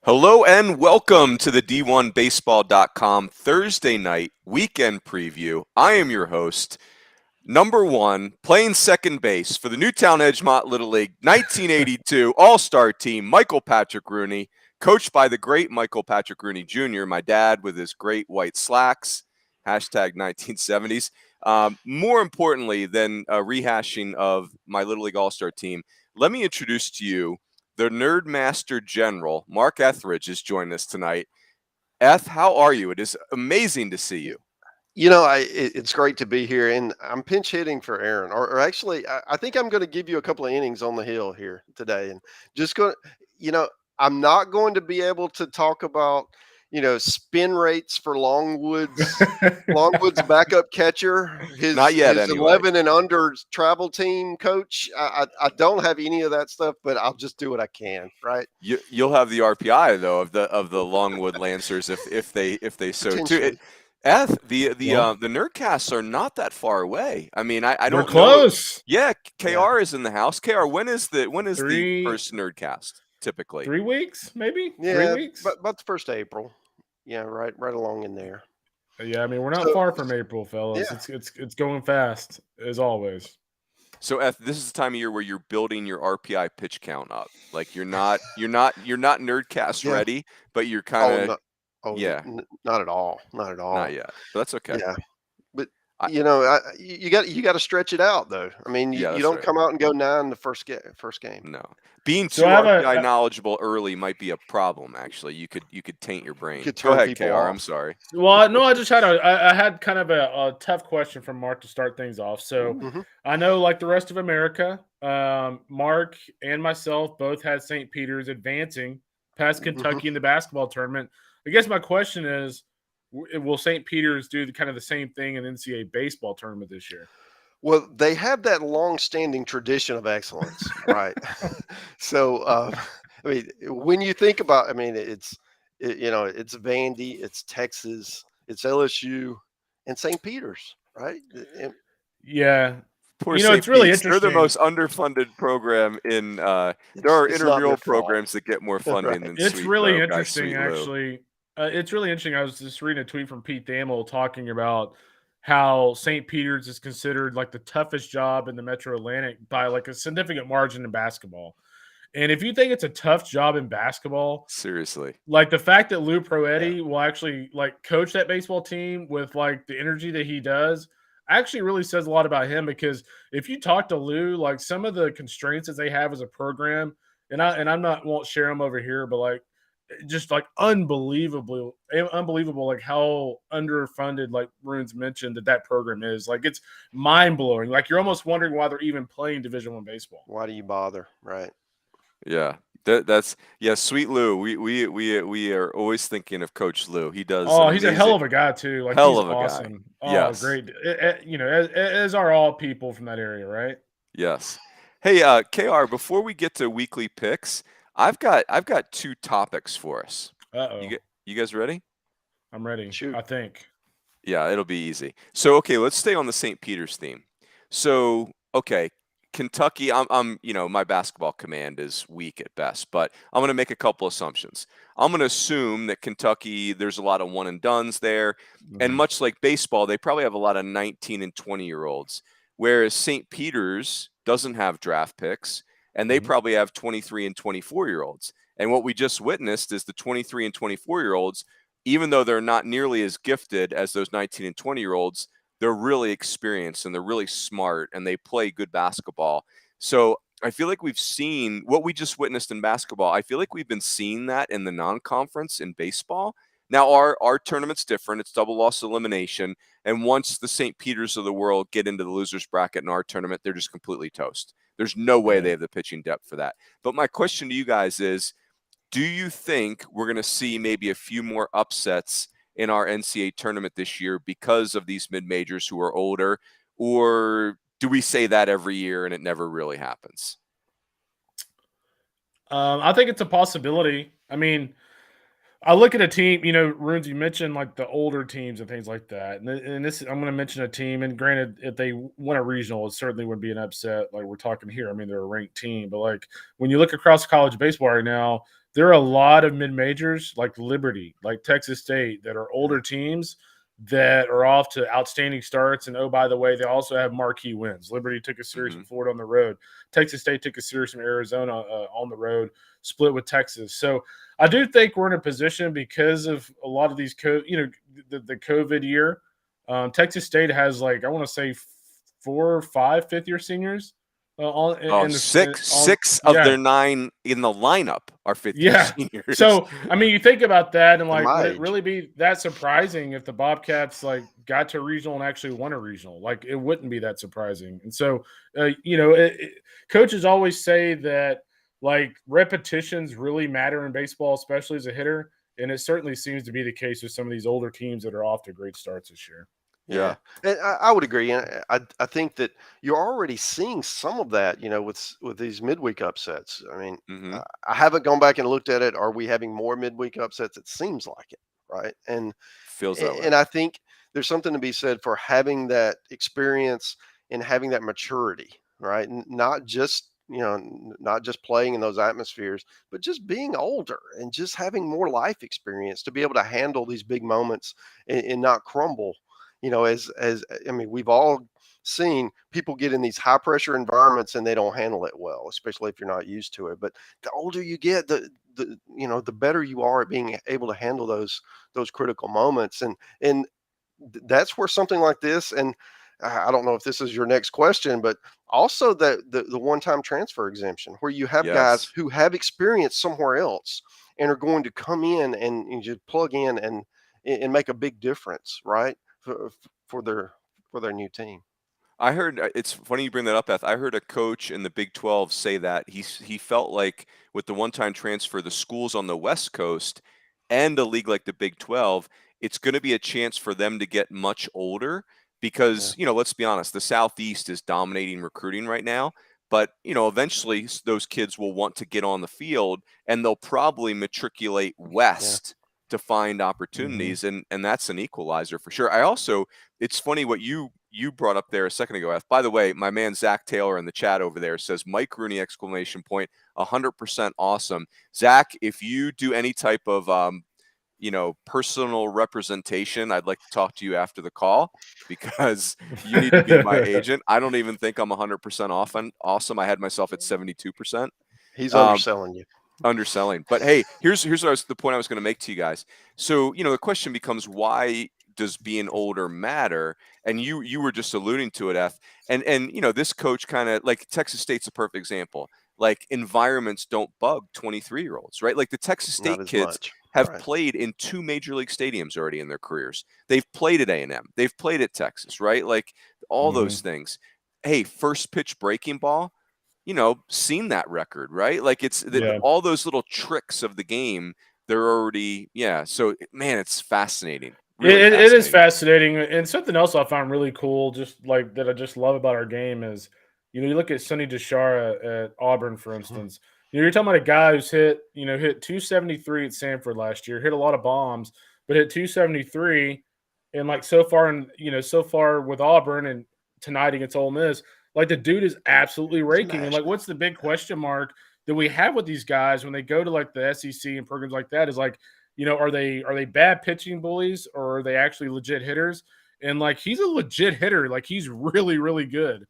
Hello and welcome to the D1Baseball.com Thursday night weekend preview. I am your host, number one, playing second base for the Newtown Edgemont Little League 1982 All-Star team, Michael Patrick Rooney, coached by the great Michael Patrick Rooney Jr., my dad with his great white slacks, hashtag 1970s. More importantly than a rehashing of my Little League All-Star team, let me introduce to you the Nerd Master General, Mark Etheridge, is joining us tonight. Eth, how are you? It is amazing to see you. It's great to be here, and I'm pinch hitting for Aaron. Or actually, I think I'm going to give you a couple of innings on the hill here today, and just going. You know, I'm not going to be able to talk about spin rates for Longwood's backup catcher, Not his yet, his anyway. 11 and under travel team coach. I don't have any of that stuff, but I'll just do what I can. Right? You'll have the RPI though of the Longwood Lancers if they so too. Potentially. The Nerdcasts are not that far away. I mean, I We're don't know. close. Yeah, KR is in the house. KR, when is the Three first Nerdcast typically? 3 weeks, maybe? Yeah, 3 weeks? but about the first of April. Yeah, right along in there. Yeah, I mean, we're not So far from April, fellas. yeah. It's going fast as always. So Eth, this is the time of year where you're building your RPI pitch count up. Like you're not Nerdcast Yeah. ready, but you're Oh, kind of no, not at all, not at all. not yet. But that's okay. Yeah, but I, you got to stretch it out though. I mean, yeah, you that's don't right. come out and go 9 the first game. No. Being So too I have RPI a knowledgeable early might be a problem, actually. You could taint your brain. Could Go turn ahead, people KR. I'm off. sorry. well, no, I just had I had kind of a tough question from Mark to start things off. So Ooh. Hmm. I know, like the rest of America, Mark and myself both had St. Peter's advancing past Hmm. Kentucky in the basketball tournament. I guess my question is, will St. Peter's do kind of the same thing in NCAA baseball tournament this year? Well, they have that long-standing tradition of excellence, right? So, I mean, when you think about, I mean, it's Vandy, it's Texas, it's LSU, and St. Peter's, right? And Yeah, Poor it's St. really Pete's. They're the interesting. most underfunded program in there are it's not their intramural fault, programs that get more funding right? than It's Sweet really Guy interesting, Sweet Lou. actually. It's really interesting. I was just reading a tweet from Pete Thamel talking about how St. Peter's is considered like the toughest job in the Metro Atlantic by like a significant margin in basketball. And if you think it's a tough job in basketball, Seriously. like the fact that Lou Yeah. Proetti will actually like coach that baseball team with like the energy that he does actually really says a lot about him, because if you talk to Lou, like some of the constraints that they have as a program, and I'm not won't share them over here, but like just like unbelievable like how underfunded, like Runes mentioned, that program is. Like it's mind blowing. Like you're almost wondering why they're even playing Division I baseball. Why do you bother, right? Yeah. Sweet Lou. We are always thinking of Coach Lou. He does an Oh, he's a hell amazing of a guy too. Like hell he's of a guy. awesome. Oh, Yes. great. As are all people from that area, right? Yes. Hey, KR, before we get to weekly picks, I've got two topics for us. Uh-oh. You guys ready? I'm ready, Shoot. I think. Yeah, it'll be easy. So, okay, let's stay on the St. Peter's theme. So, okay, Kentucky, my basketball command is weak at best, but I'm going to make a couple assumptions. I'm going to assume that Kentucky, there's a lot of one and dones there, and Mhm. much like baseball, they probably have a lot of 19 and 20-year-olds, whereas St. Peter's doesn't have draft picks, and they Mhm. probably have 23 and 24-year-olds. And what we just witnessed is the 23 and 24-year-olds, even though they're not nearly as gifted as those 19 and 20-year-olds, they're really experienced and they're really smart and they play good basketball. So I feel like we've seen what we just witnessed in basketball. I feel like we've been seeing that in the non-conference in baseball. Now our tournament's different. It's double loss elimination. And once the St. Peter's of the world get into the losers bracket in our tournament, they're just completely toast. There's no way Yeah. they have the pitching depth for that. But my question to you guys is, do you think we're going to see maybe a few more upsets in our NCAA tournament this year because of these mid-majors who are older? Or do we say that every year and it never really happens? I think it's a possibility. I mean, I look at a team, Runes, you mentioned like the older teams and things like that. And this, I'm going to mention a team. And granted, if they won a regional, it certainly would be an upset. Like we're talking here. I mean, they're a ranked team. But like when you look across college baseball right now, there are a lot of mid-majors like Liberty, like Texas State, that are older teams that are off to outstanding starts. And oh, by the way, they also have marquee wins. Liberty took a series from Florida on the road. Texas State took a series from Arizona on the road, split with Texas. So I do think we're in a position because of a lot of these, the COVID year. Texas State has I want to say 4 or 5 fifth-year seniors. Six of their 9 in the lineup are fifth-year seniors. So, I mean, you think about that, and would age. it really be that surprising if the Bobcats got to regional and actually won a regional? It wouldn't be that surprising. And so, coaches always say that repetitions really matter in baseball, especially as a hitter, and it certainly seems to be the case with some of these older teams that are off to great starts this year. Yeah, and I would agree, and I think that you're already seeing some of that, with these midweek upsets. I mean, I haven't gone back and looked at it. Are we having more midweek upsets? It seems like it, right? And feels that way. And I think there's something to be said for having that experience and having that maturity, right? Not just not just playing in those atmospheres, but just being older and just having more life experience to be able to handle these big moments and not crumble. As I mean, we've all seen people get in these high pressure environments and they don't handle it well, especially if you're not used to it. But the older you get, the better you are at being able to handle those critical moments. And that's where something like this, and I don't know if this is your next question, but also the one-time transfer exemption, where you have guys who have experience somewhere else and are going to come in and just plug in and make a big difference, right? For their new team. I heard, it's funny you bring that up, Beth. I heard a coach in the Big 12 say that he felt like with the one-time transfer, the schools on the West Coast and a league like the Big 12, it's going to be a chance for them to get much older because, let's be honest, the Southeast is dominating recruiting right now. But, eventually those kids will want to get on the field and they'll probably matriculate west to find opportunities, and that's an equalizer for sure. It's funny what you brought up there a second ago, F. By the way, my man Zach Taylor in the chat over there says Mike Rooney ! 100% awesome. Zach, if you do any type of personal representation, I'd like to talk to you after the call because you need to be my agent. I don't even think I'm 100% awesome. I had myself at 72%. He's underselling you. Underselling. But hey, here's the point I was going to make to you guys. So, the question becomes, why does being older matter? And you were just alluding to it, F. And this coach kind of Texas State's a perfect example. Environments don't bug 23-year-olds, right? The Texas State kids have played in 2 major league stadiums already in their careers. They've played at A&M. They've played at Texas, right? All those things. Hey, first pitch breaking ball, seen that record, right? All those little tricks of the game, they're already, So, man, it's fascinating. Really it is fascinating. And something else I find really cool, just that I just love about our game is, you look at Sonny DeShara at Auburn, for instance. You're talking about a guy who's hit 273 at Samford last year, hit a lot of bombs, but hit 273. And so far with Auburn and tonight against Ole Miss, the dude is absolutely raking. And what's the big question mark that we have with these guys when they go to the SEC and programs like that is are they bad pitching bullies or are they actually legit hitters? And he's a legit hitter. He's really, really good.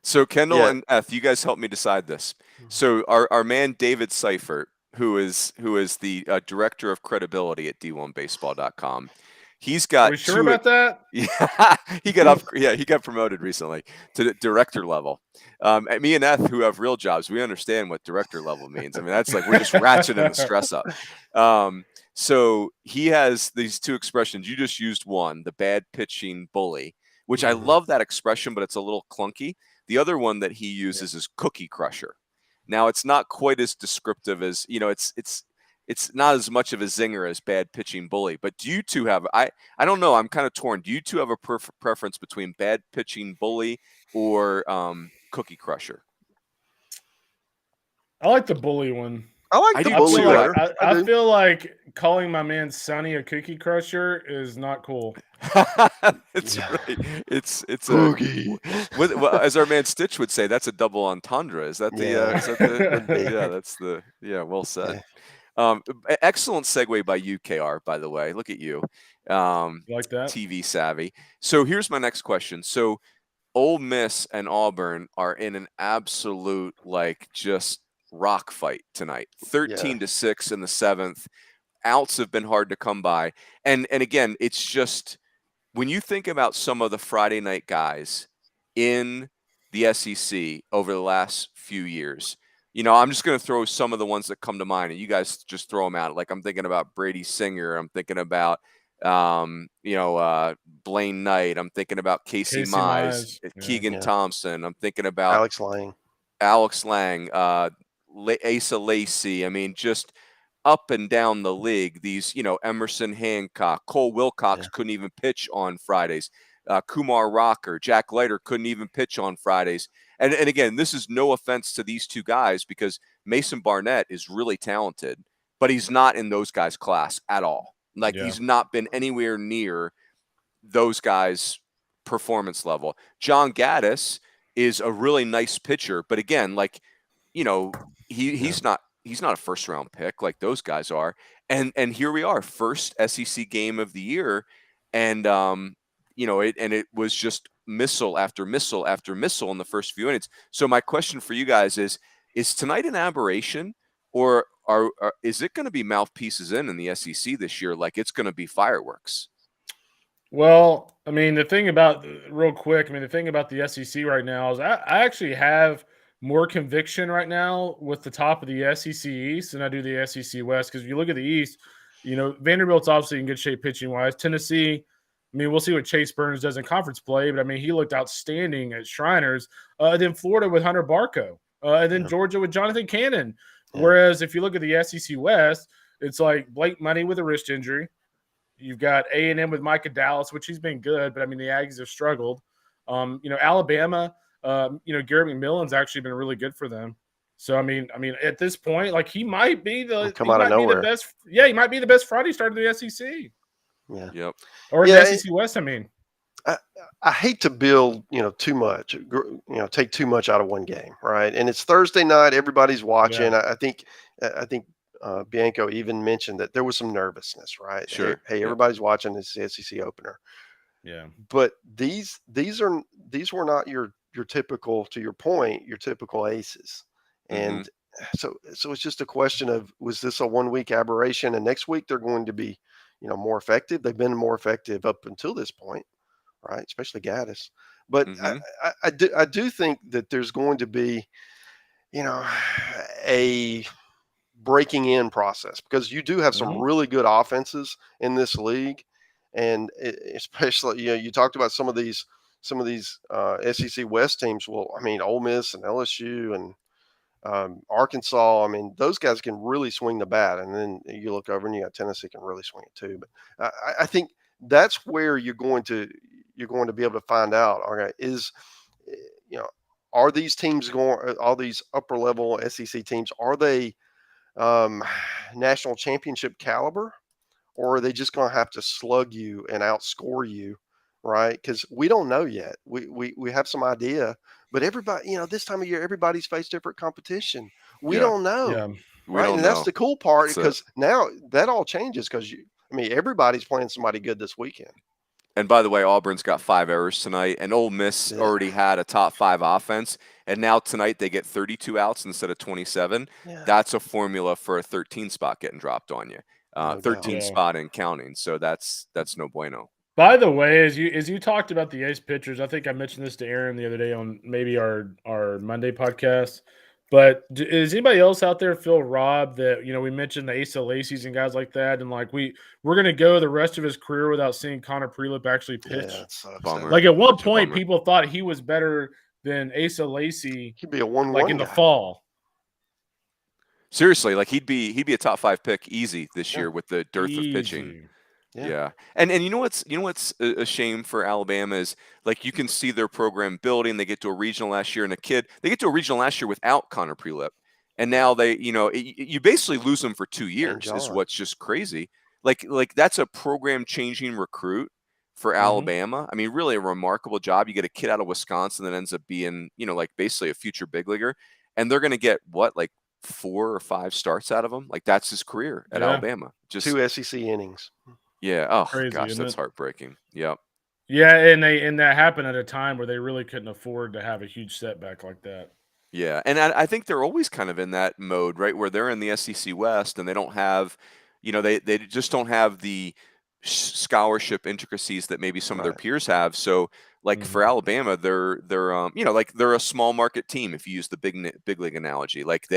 So Kendall and Eth, you guys help me decide this. So our man David Seifert, who is the director of credibility at D1Baseball.com. He's got. Are we sure about that? Yeah, he got promoted recently to director level. Me and Eth, who have real jobs, we understand what director level means. I mean, that's we're just ratcheting the stress up. So he has these 2 expressions. You just used one, the bad pitching bully, which I love that expression, but it's a little clunky. The other one that he uses is cookie crusher. Now, it's not quite as descriptive as it's not as much of a zinger as bad pitching bully. But do you two have? I don't know. I'm kind of torn. Do you two have a preference between bad pitching bully or cookie crusher? I like the bully one. I like the bully better. I feel like calling my man Sonny a cookie crusher is not cool. That's Yeah. right. It's Cookie. well, as our man Stitch would say, that's a double entendre. Is that the Yeah, is that the would be. yeah, that's the well said. Yeah. Excellent segue by you, KR, by the way. Look at you. Like that? TV savvy. So here's my next question. So Ole Miss and Auburn are in an absolute just rock fight tonight. Yeah. 13-6 in the 7th. Outs have been hard to come by. And again, it's just when you think about some of the Friday night guys in the SEC over the last few years, I'm just going to throw some of the ones that come to mind, and you guys just throw them out. Like I'm thinking about Brady Singer. I'm thinking about, Blaine Knight. I'm thinking about Casey Casey Mize, Mize, yeah. Keegan Yeah. Thompson. I'm thinking about Alex Lang. Asa Lacey. I mean, just up and down the league, these, Emerson Hancock, Cole Wilcox couldn't even pitch on Fridays. Kumar Rocker, Jack Leiter couldn't even pitch on Fridays. And again, this is no offense to these two guys because Mason Barnett is really talented, but he's not in those guys' class at all. He's not been anywhere near those guys' performance level. John Gaddis is a really nice pitcher, but again, he's not a first round pick like those guys are. And here we are, first SEC game of the year, and it was just missile after missile after missile in the first few innings. So my question for you guys is tonight an aberration, or is it going to be mouthpieces in the SEC this year? Like it's going to be fireworks? Well, I mean, the thing about the SEC right now is I actually have more conviction right now with the top of the SEC East than I do the SEC West. Because if you look at the East, Vanderbilt's obviously in good shape pitching wise. Tennessee, I mean, we'll see what Chase Burns does in conference play, but I mean, he looked outstanding at Shriners. Then Florida with Hunter Barco, and then Georgia with Jonathan Cannon. Yeah. Whereas if you look at the SEC West, it's like Blake Money with a wrist injury. You've got A&M with Micah Dallas, which he's been good, but I mean the Aggies have struggled. Alabama, Garrett McMillan's actually been really good for them. So I mean, at this point, like he might be the best. Yeah, he might be the best Friday starter in the SEC. Yeah. Yep. Or the SEC West. I mean, I hate to build, too much, take too much out of one game, right? And it's Thursday night, everybody's watching. Yeah. I think Bianco even mentioned that there was some nervousness, right? Sure. Hey, everybody's watching this SEC opener. Yeah. But these were not your typical, to your point, your typical aces. And so it's just a question of, was this a 1 week aberration? And next week they're going to be, more effective. They've been more effective up until this point, right? Especially Gaddis. But I do think that there's going to be, a breaking in process, because you do have some really good offenses in this league. And especially, you talked about some of these SEC West teams. Well, I mean, Ole Miss and LSU and Arkansas. I mean, those guys can really swing the bat. And then you look over and you got Tennessee can really swing it too. But I think that's where you're going to be able to find out. Okay, are these teams all these upper level SEC teams, are they national championship caliber, or are they just going to have to slug you and outscore you, right? Because we don't know yet. We have some idea, but everybody, this time of year, everybody's faced different competition. We don't know, right? And that's the cool part, because now that all changes, because everybody's playing somebody good this weekend. And by the way, Auburn's got 5 errors tonight, and Ole Miss already had a top 5 offense, and now tonight they get 32 outs instead of 27. Yeah. That's a formula for a 13 spot getting dropped on you. 13 spot and counting. So that's no bueno. By the way, as you talked about the ace pitchers, I think I mentioned this to Aaron the other day on maybe our Monday podcast. But does anybody else out there feel robbed that, we mentioned the Asa Lacey's and guys like that, and like we're going to go the rest of his career without seeing Connor Prelip actually pitch? Yeah, bummer. Like at one point, people thought he was better than Asa Lacey. He'd be a 1-1 like in the fall. Seriously, like he'd be a top 5 pick easy this year with the dearth of pitching. Yeah. And you know what's a shame for Alabama is, like, you can see their program building. They get to a regional last year, and they get to a regional last year without Connor Prelip. and now they, you basically lose them for 2 And years is John. what's just crazy. Like that's a program changing recruit for Alabama. I mean, really a remarkable job. You get a kid out of Wisconsin that ends up being, like basically a future big leaguer, and they're going to get what, like 4 or 5 starts out of him. Like that's his career at Yeah. Alabama. Just 2 SEC innings. yeah. Oh Crazy, gosh, isn't that's it? heartbreaking. Yep. Yeah, and that happened at a time where they really couldn't afford to have a huge setback like that. Yeah, and I think they're always kind of in that mode, right, where they're in the SEC West and they don't have, they just don't have the scholarship intricacies that maybe some of their Right. peers have. So, like for Mhm. Alabama, they're like they're a small market team if you use the big league analogy. Like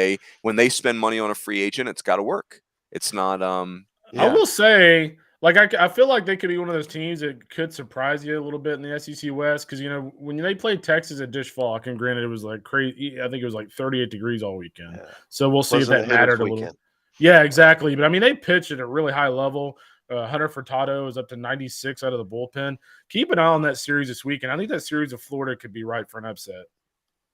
when they spend money on a free agent, it's got to work. It's not I Yeah. will say, like, I feel like they could be one of those teams that could surprise you a little bit in the SEC West because when they played Texas at Dish Falk, and granted it was like crazy, I think it was like 38 degrees all weekend. Yeah. So we'll see if Wasn't that a hitter's mattered a little. weekend. Yeah, exactly. But I mean, they pitched at a really high level. Hunter Furtado is up to 96 out of the bullpen. Keep an eye on that series this weekend. I think that series of Florida could be ripe for an upset.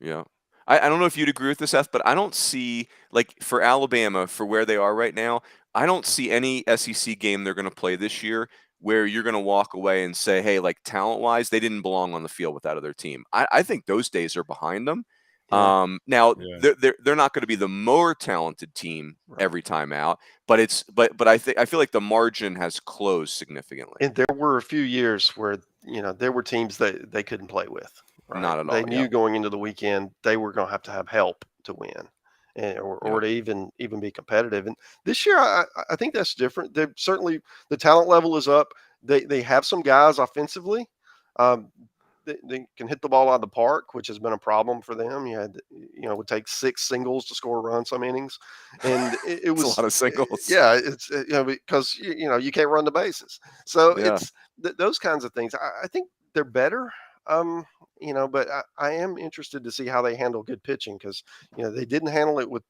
Yeah. I don't know if you'd agree with this, Seth, but I don't see, like, for Alabama, for where they are right now, I don't see any SEC game they're going to play this year where you're going to walk away and say, hey, like, talent-wise, they didn't belong on the field with that other team. I think those days are behind them. Yeah. Now, Yeah. they're not going to be the more talented team Right. every time out, but I feel like the margin has closed significantly. And there were a few years where, there were teams that they couldn't play with. Right. Not at They all, yeah. knew going into the weekend they were going to have help to win, or to even be competitive. And this year, I think that's different. They certainly, the talent level is up. They have some guys offensively. Um, they can hit the ball out of the park, which has been a problem for them. It would take 6 singles to score a run some innings, and it It's a was lot of singles. yeah, it's because you can't run the bases, so Yeah. it's those kinds of things. I think they're better. Um, but I am interested to see how they handle good pitching because they didn't handle it with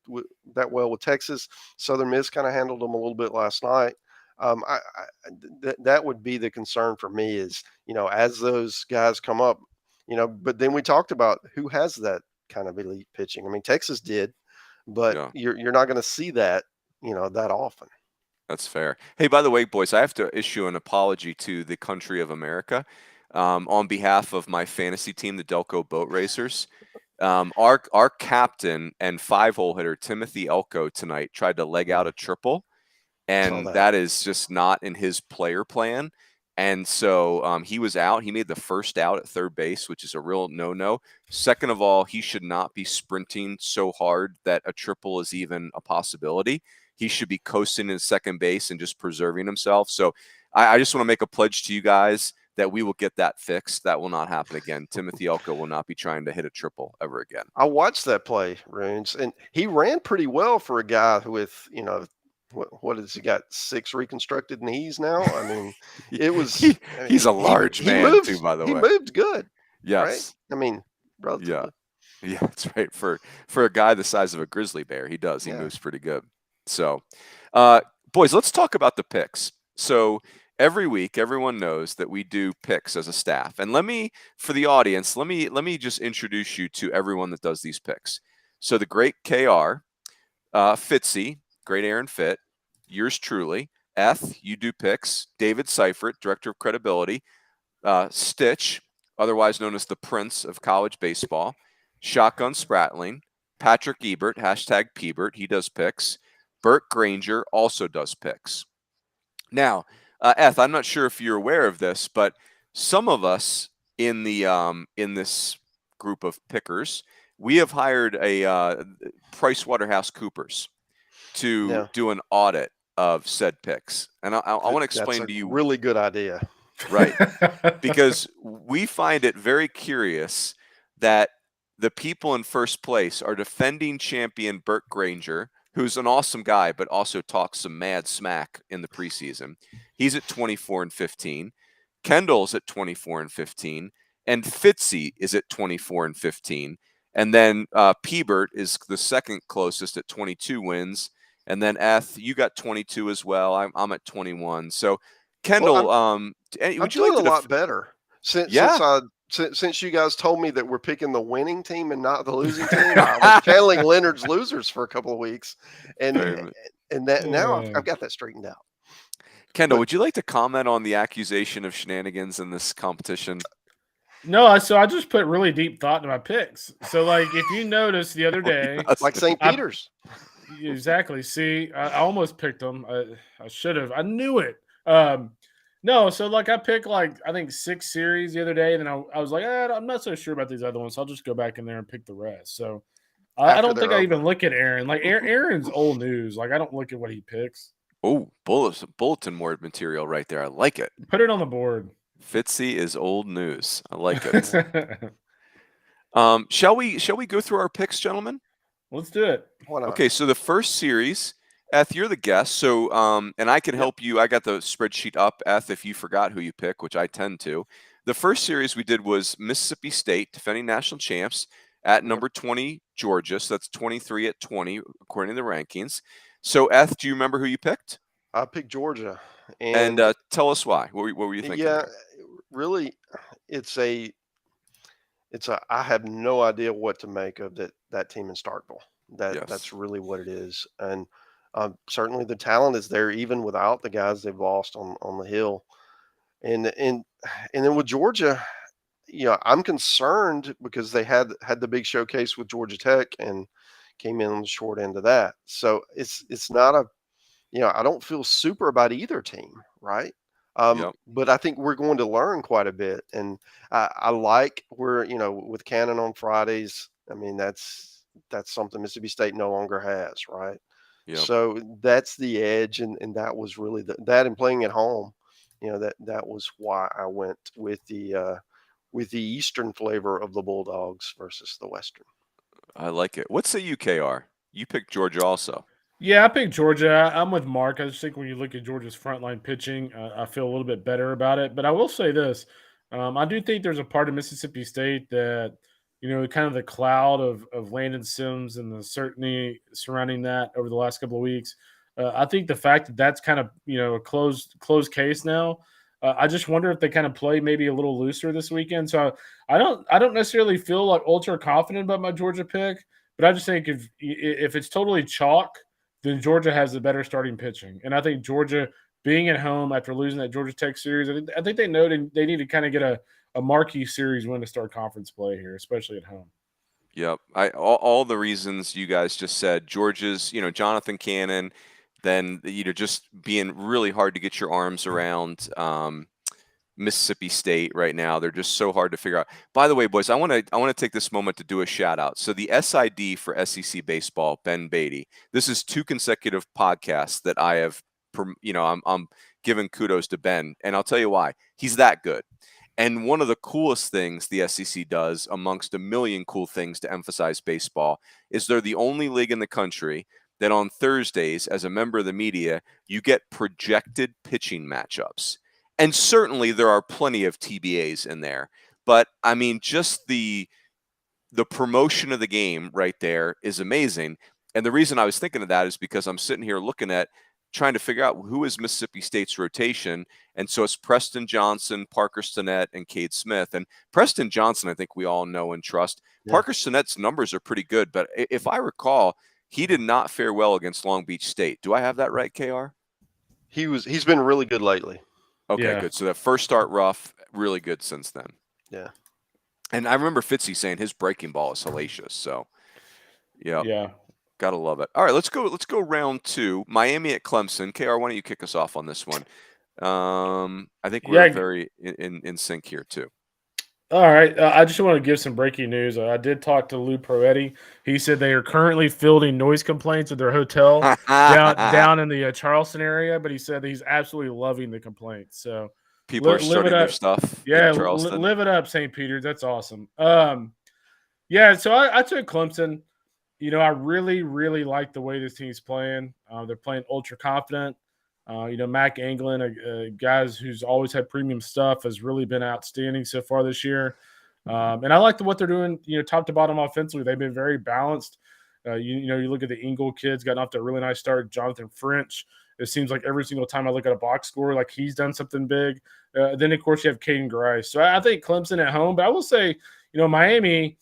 that well with Texas. Southern Miss kind of handled them a little bit last night. That would be the concern for me is as those guys come up, But then we talked about who has that kind of elite pitching. I mean, Texas did, but Yeah. you're not going to see that that often. That's fair. Hey, by the way, boys, I have to issue an apology to the country of America on behalf of my fantasy team, the Delco Boat Racers. Our captain and 5-hole hitter, Timothy Elko, tonight tried to leg out a triple, and that. that is just not in his player plan. And so he was out. He made the first out at third base, which is a real no-no. Second of all, he should not be sprinting so hard that a triple is even a possibility. He should be coasting in second base and just preserving himself. So I just want to make a pledge to you guys that we will get that fixed. That will not happen again. Timothy Elko will not be trying to hit a triple ever again. I watched that play, Runes, and he ran pretty well for a guy with, what has he got, 6 reconstructed knees now? I mean, it was. He's a large man too, by the way. He moved good. Yes. Right? I mean, relatively. Yeah, that's right. For a guy the size of a grizzly bear, he does. He Yeah. moves pretty good. So, boys, let's talk about the picks. So every week, everyone knows that we do picks as a staff. And for the audience, let me just introduce you to everyone that does these picks. So the great KR, Fitzy, great Aaron Fitt, yours truly, Eth, you do picks, David Seifert, director of credibility, Stitch, otherwise known as the Prince of college baseball, Shotgun Spratling, Patrick Ebert, hashtag Pebert, he does picks. Burt Granger also does picks. Now, Eth, I'm not sure if you're aware of this, but some of us in this group of pickers, we have hired a PricewaterhouseCoopers to do an audit of said picks, and I want to explain to you. Really good idea, right? Because we find it very curious that the people in first place are defending champion Burt Granger, who's an awesome guy, but also talks some mad smack in the preseason. He's at 24-15. Kendall's at 24-15, and Fitzy is at 24-15. And then Pebert is the second closest at 22 wins. And then Eth, you got 22 as well. I'm at 21. So Kendall, I'm doing a lot better since I since you guys told me that we're picking the winning team and not the losing team, I was channeling Leonard's losers for a couple of weeks, and that now I've got that straightened out. Kendall, would you like to comment on the accusation of shenanigans in this competition? No, so I just put really deep thought into my picks. So, like, if you noticed the other day, like St. Peter's. Exactly. See, I almost picked them. I should have. I knew it. No, so like I picked like I think 6 series the other day, and then I was like, I'm not so sure about these other ones. So I'll just go back in there and pick the rest. So I don't think I even look at Aaron. Like Aaron's old news. Like I don't look at what he picks. Oh, bulletin board material right there. I like it. Put it on the board. Fitzy is old news. I like it. Shall we go through our picks, gentlemen? Let's do it. Why not? Okay, so the first series, Eth, you're the guest. So and I can help you. I got the spreadsheet up, Eth, if you forgot who you pick, which I tend to. The first series we did was Mississippi State, defending national champs, at number 20, Georgia. So that's 23 at 20, according to the rankings. So, Eth, do you remember who you picked? I picked Georgia. And tell us why. What were you thinking? Yeah, really, it's a I have no idea what to make of that team in Starkville. That's really what it is. And certainly the talent is there even without the guys they've lost on the hill. And then with Georgia, I'm concerned because they had the big showcase with Georgia Tech and came in on the short end of that. So it's not I don't feel super about either team, right? But I think we're going to learn quite a bit, and I like where with Cannon on Fridays. I mean, that's something Mississippi State no longer has, right? Yep. So that's the edge, and that was really that and playing at home. That was why I went with the Eastern flavor of the Bulldogs versus the Western. I like it. What say you, KR? You picked Georgia also. Yeah, I picked Georgia. I'm with Mark. I just think when you look at Georgia's frontline pitching, I feel a little bit better about it. But I will say this. I do think there's a part of Mississippi State that, kind of the cloud of Landon Sims and the certainty surrounding that over the last couple of weeks. I think the fact that that's kind of, a closed case now. I just wonder if they kind of play maybe a little looser this weekend. So I don't necessarily feel like ultra confident about my Georgia pick, but I just think if it's totally chalk, then Georgia has the better starting pitching. And I think Georgia being at home after losing that Georgia Tech series, I think they know they need to kind of get a marquee series win to start conference play here, especially at home. Yep. All the reasons you guys just said. Georgia's, Jonathan Cannon, then, just being really hard to get your arms around. Mississippi State right now. They're just so hard to figure out. By the way, boys, I want to take this moment to do a shout out. So the SID for SEC baseball, Ben Beatty. This is 2 consecutive podcasts that I have. I'm giving kudos to Ben, and I'll tell you why. He's that good. And one of the coolest things the SEC does, amongst a million cool things to emphasize baseball, is they're the only league in the country that on Thursdays, as a member of the media, you get projected pitching matchups. And certainly there are plenty of TBAs in there. But, I mean, just the promotion of the game right there is amazing. And the reason I was thinking of that is because I'm sitting here looking at trying to figure out who is Mississippi State's rotation. And so it's Preston Johnson, Parker Stinnett, and Cade Smith. And Preston Johnson, I think we all know and trust. Yeah. Parker Stinnett's numbers are pretty good. But if I recall, he did not fare well against Long Beach State. Do I have that right, KR? He's been really good lately. Okay, good. So that first start rough, really good since then. Yeah. And I remember Fitzy saying his breaking ball is hellacious. So, yeah. Gotta love it. All right, let's go round 2. Miami at Clemson. KR, why don't you kick us off on this one? I think we're very in sync here too. All right. I just want to give some breaking news. I did talk to Lou Proetti. He said they are currently fielding noise complaints at their hotel down in the Charleston area, but he said that he's absolutely loving the complaints. So people are starting their stuff. Yeah, live it up, St. Peter's. That's awesome. So I took Clemson. I really, really like the way this team's playing. They're playing ultra confident. Mac Anglin, guys who's always had premium stuff, has really been outstanding so far this year. And I like what they're doing, top to bottom offensively. They've been very balanced. You look at the Ingle kids, gotten off to a really nice start. Jonathan French It seems like every single time I look at a box score, like he's done something big. Then of course you have Caden Grice. So I think Clemson at home, but I will say, Miami,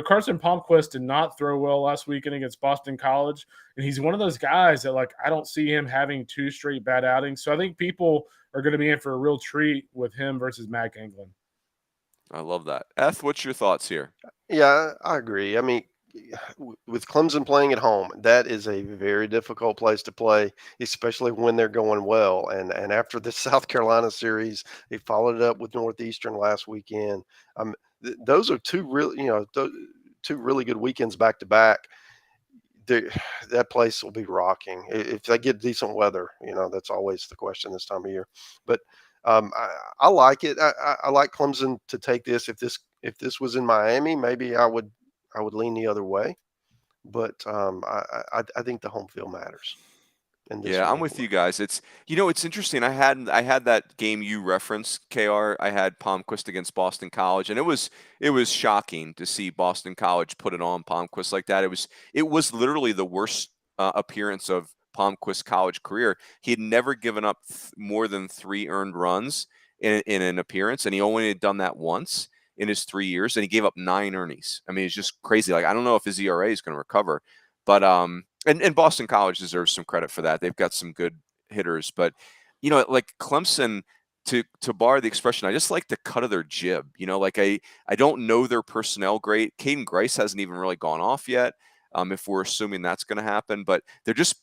Carson Palmquist did not throw well last weekend against Boston College. And he's one of those guys that, like, I don't see him having 2 straight bad outings. So I think people are going to be in for a real treat with him versus Mac England. I love that. Eth, what's your thoughts here? Yeah, I agree. I mean, with Clemson playing at home, that is a very difficult place to play, especially when they're going well. And after the South Carolina series, they followed it up with Northeastern last weekend. Those are two two really good weekends back to back. That place will be rocking if they get decent weather. That's always the question this time of year. But I like it. I like Clemson to take this. If this was in Miami, maybe I would lean the other way. But I think the home field matters. Yeah, I'm with you guys. It's interesting. I had that game you referenced, KR. I had Palmquist against Boston College, and it was shocking to see Boston College put it on Palmquist like that. It was literally the worst appearance of Palmquist's college career. He had never given up more than 3 earned runs in an appearance, and he only had done that once in his 3 years, and he gave up 9 earnings. I mean, it's just crazy. Like, I don't know if his ERA is going to recover, but and Boston College deserves some credit for that. They've got some good hitters, but like Clemson, to borrow the expression, I just like the cut of their jib. Like I don't know their personnel great. Caden Grice hasn't even really gone off yet. If we're assuming that's going to happen, but they're just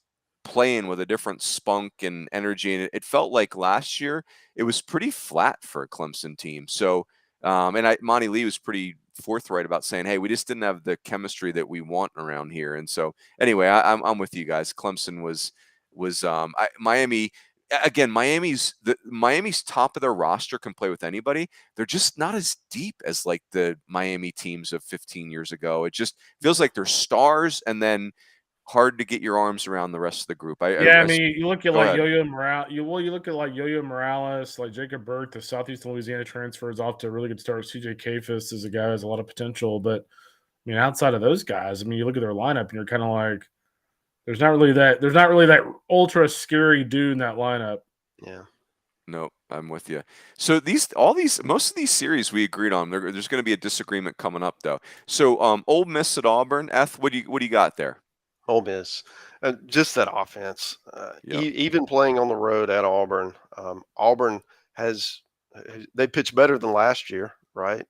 playing with a different spunk and energy, and it felt like last year it was pretty flat for a Clemson team. So, and Monty Lee was pretty forthright about saying, "Hey, we just didn't have the chemistry that we want around here." And so, anyway, I'm with you guys. Clemson was Miami. Again, Miami's top of their roster can play with anybody. They're just not as deep as like the Miami teams of 15 years ago. It just feels like they're stars and then hard to get your arms around the rest of the group. I mean, you look at like ahead. Yo-Yo Morales. You look at like Yo-Yo Morales, like Jacob Burke, the Southeast Louisiana transfer is off to a really good start. CJ Kafis is a guy who has a lot of potential, but I mean, outside of those guys, I mean, you look at their lineup and you're kind of like, there's not really that ultra scary dude in that lineup. Yeah. No, I'm with you. So most of these series we agreed on. There's going to be a disagreement coming up though. So Ole Miss at Auburn. Eth, what do you got there? Ole Miss, just that offense. Yep. Even playing on the road at Auburn, Auburn they pitched better than last year, right?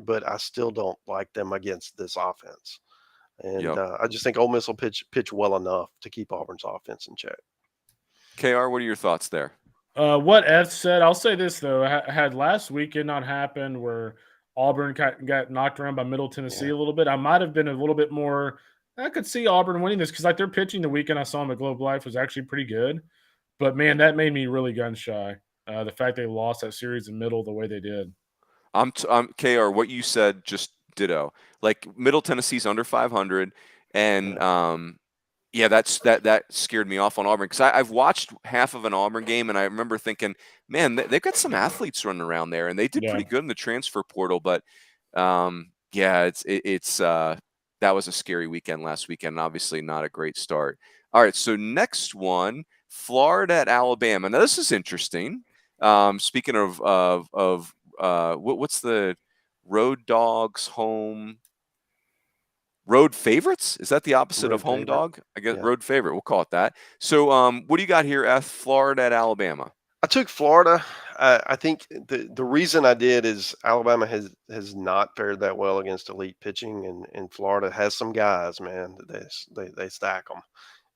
But I still don't like them against this offense, and Yep. I just think Ole Miss will pitch well enough to keep Auburn's offense in check. KR, what are your thoughts there? What F said, I'll say this though: had last weekend not happened, where Auburn got knocked around by Middle Tennessee a little bit, I might have been a little bit more. I could see Auburn winning this because, like, their pitching the weekend I saw them at Globe Life was actually pretty good. But man, that made me really gun shy. The fact they lost that series in Middle the way they did. I'm KR. What you said, just ditto. Like Middle Tennessee's under 500, and yeah, that scared me off on Auburn because I've watched half of an Auburn game and I remember thinking, man, they've got some athletes running around there and they did pretty good in the transfer portal. But yeah, it's that was a scary weekend last weekend. And obviously, not a great start. All right, so next one, Florida at Alabama. Now this is interesting. Speaking of what's the Road Dogs home? Road favorites? Is that the opposite of home dog? I guess road favorite. We'll call it that. So, what do you got here? Florida at Alabama. I took Florida. I think the reason I did is Alabama has not fared that well against elite pitching, and Florida has some guys, man. They stack them,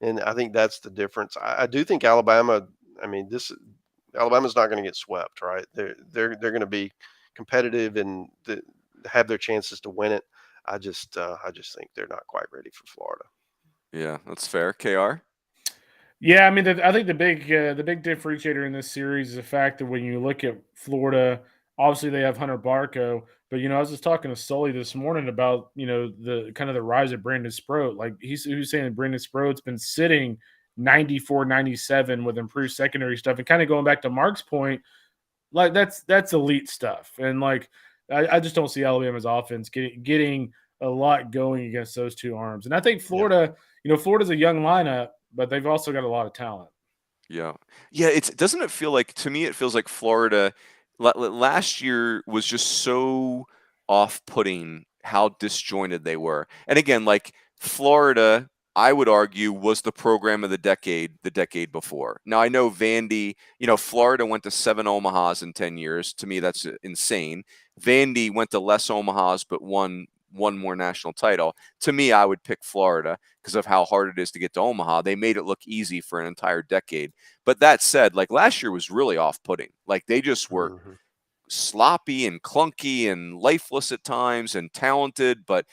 and I think that's the difference. I do think Alabama. I mean, Alabama's not going to get swept, right? They're going to be competitive and have their chances to win it. I just think they're not quite ready for Florida. Yeah, that's fair. KR? Yeah, I mean, I think the big differentiator in this series is the fact that when you look at Florida, obviously they have Hunter Barco, but I was just talking to Sully this morning about the kind of the rise of Brandon Sproat. Like he was saying Brandon Sproat's been sitting 94, 97 with improved secondary stuff, and kind of going back to Mark's point, like that's elite stuff, and like I just don't see Alabama's offense getting a lot going against those two arms. And I think Florida, Florida's a young lineup, but they've also got a lot of talent. Yeah. Yeah, doesn't it feel like, to me it feels like Florida last year was just so off-putting how disjointed they were. And again, like Florida, I would argue was the program of the decade before. Now I know Vandy, Florida went to 7 Omahas in 10 years. To me that's insane. Vandy went to less Omahas but won one more national title. To me, I would pick Florida because of how hard it is to get to Omaha. They made it look easy for an entire decade. But that said, like last year was really off-putting. Like they just were Mhm. sloppy and clunky and lifeless at times and talented, but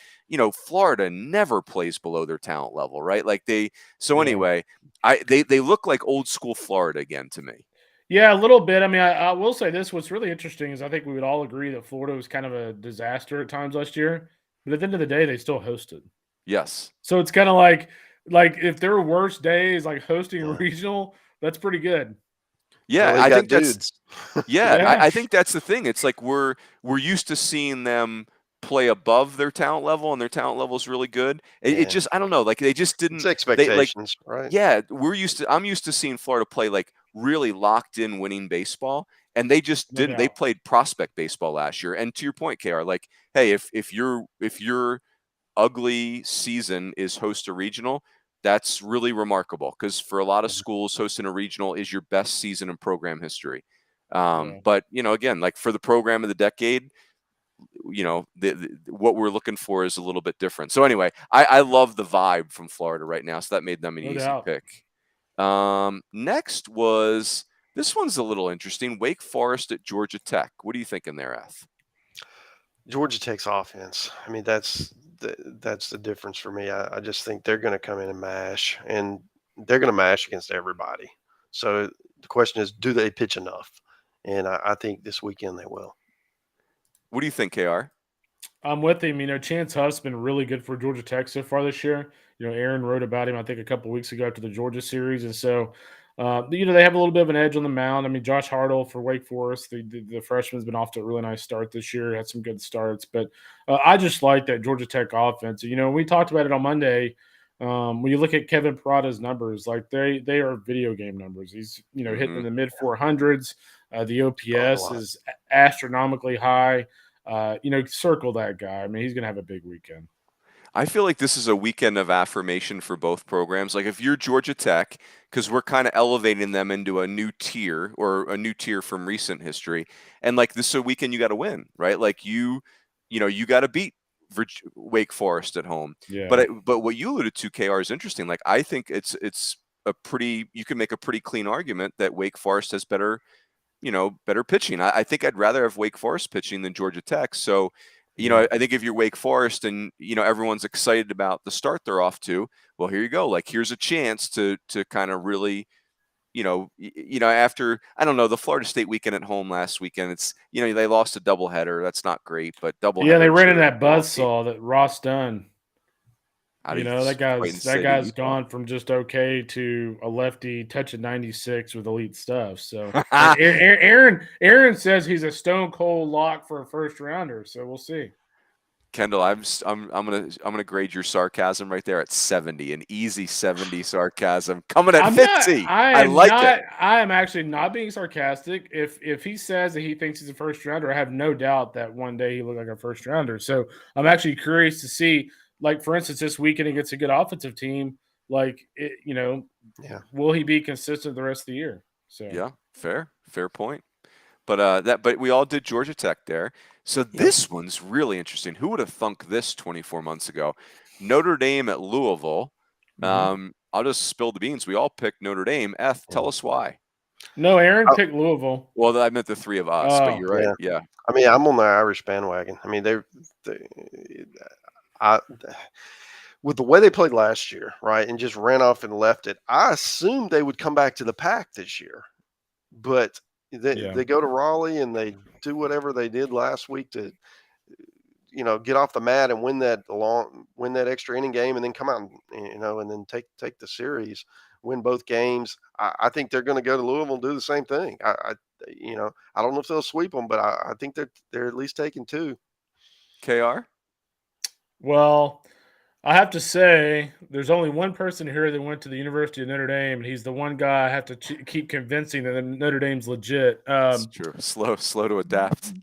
Florida never plays below their talent level, right? Like Yeah. anyway, they look like old school Florida again to me. Yeah, a little bit. I mean, I will say this. What's really interesting is I think we would all agree that Florida was kind of a disaster at times last year, but at the end of the day, they still hosted. Yes. So it's kind of like if there were worse days, like hosting a Yeah. regional, that's pretty good. Yeah, Well, they I got think that's dudes. Yeah, Yeah, I think that's the thing. It's like we're used to seeing them play above their talent level, and their talent level is really good. It Yeah. just, I don't know, like they just It's didn't. They like expectations, right? Yeah, I'm used to seeing Florida play like really locked in winning baseball, and they just no didn't. They doubt. played prospect baseball last year. And to your point, KR, like, hey, if your ugly season is host a regional, that's really remarkable because for a lot of Yeah. schools, hosting a regional is your best season in program history. Yeah, But again, like for the program of the decade, what we're looking for is a little bit different. So anyway, I love the vibe from Florida right now, so that made them an no easy doubt. pick. Next was this one's a little interesting. Wake Forest at Georgia Tech. What are you thinking there, Eth? Georgia Tech's offense. I mean, that's the difference for me. I just think they're going to come in and mash, and they're going to mash against everybody. So the question is, do they pitch enough? And I think this weekend they will. What do you think, KR? I'm with him. Chance Huff's been really good for Georgia Tech so far this year. Aaron wrote about him, I think, a couple weeks ago after the Georgia series, and so they have a little bit of an edge on the mound. I mean, Josh Hartle for Wake Forest, the freshman's been off to a really nice start this year. Had some good starts, but I just like that Georgia Tech offense. We talked about it on Monday. When you look at Kevin Parada's numbers, like they are video game numbers. He's hitting Mm-hmm. in the mid 400s. The Scoring a OPS lot. is astronomically high. Circle that guy. I mean, he's gonna have a big weekend. I feel like this is a weekend of affirmation for both programs. Like if you're Georgia Tech, because we're kind of elevating them into a new tier or a new tier from recent history, and like this is a weekend you got to win, right? Like you got to beat Wake Forest at home. Yeah, But what you alluded to, KR, is interesting. Like I think it's a pretty you can make a pretty clean argument that Wake Forest has better pitching. I think I'd rather have Wake Forest pitching than Georgia Tech. So, yeah, I think if you're Wake Forest and everyone's excited about the start they're off to, well, here you go. Like here's a chance to kind of really, after I don't know the Florida State weekend at home last weekend, it's they lost a doubleheader. That's not great, but yeah. They doubleheaders ran in are that long game. buzzsaw that Ross Dunn. Out of That Quite guy's that City, guy's Utah. gone from just okay to a lefty touching 96 with elite stuff. So, and Aaron says he's a stone cold lock for a first rounder. So we'll see. Kendall, I'm gonna grade your sarcasm right there at 70, an easy 70 sarcasm. Coming at I'm not. 50. I I am like it. not. I am actually not being sarcastic. If he says that he thinks he's a first rounder, I have no doubt that one day he looked like a first rounder. So I'm actually curious to see, like for instance, this weekend against a good offensive team, Yeah. will he be consistent the rest of the year? So Yeah, fair point. But we all did Georgia Tech there. So Yep. this one's really interesting. Who would have thunk this 24 months ago? Notre Dame at Louisville. mhm. I'll just spill the beans. We all picked Notre Dame. Tell us why. No, Aaron Oh, picked Louisville. Well, I meant the three of us, but Oh, you're right. yeah. Yeah. I mean, I'm on the Irish bandwagon. I mean, they I with the way they played last year, right, and just ran off and left it. I assumed they would come back to the pack this year, but yeah. they go to Raleigh and they do whatever they did last week to get off the mat and win that extra inning game, and then come out and then take the series, win both games. I think they're going to go to Louisville and do the same thing. I don't know if they'll sweep them, but I think they're at least taking two. KR? Well, I have to say, there's only one person here that went to the University of Notre Dame, and he's the one guy I have to keep convincing that Notre Dame's legit. It's true. Slow to adapt.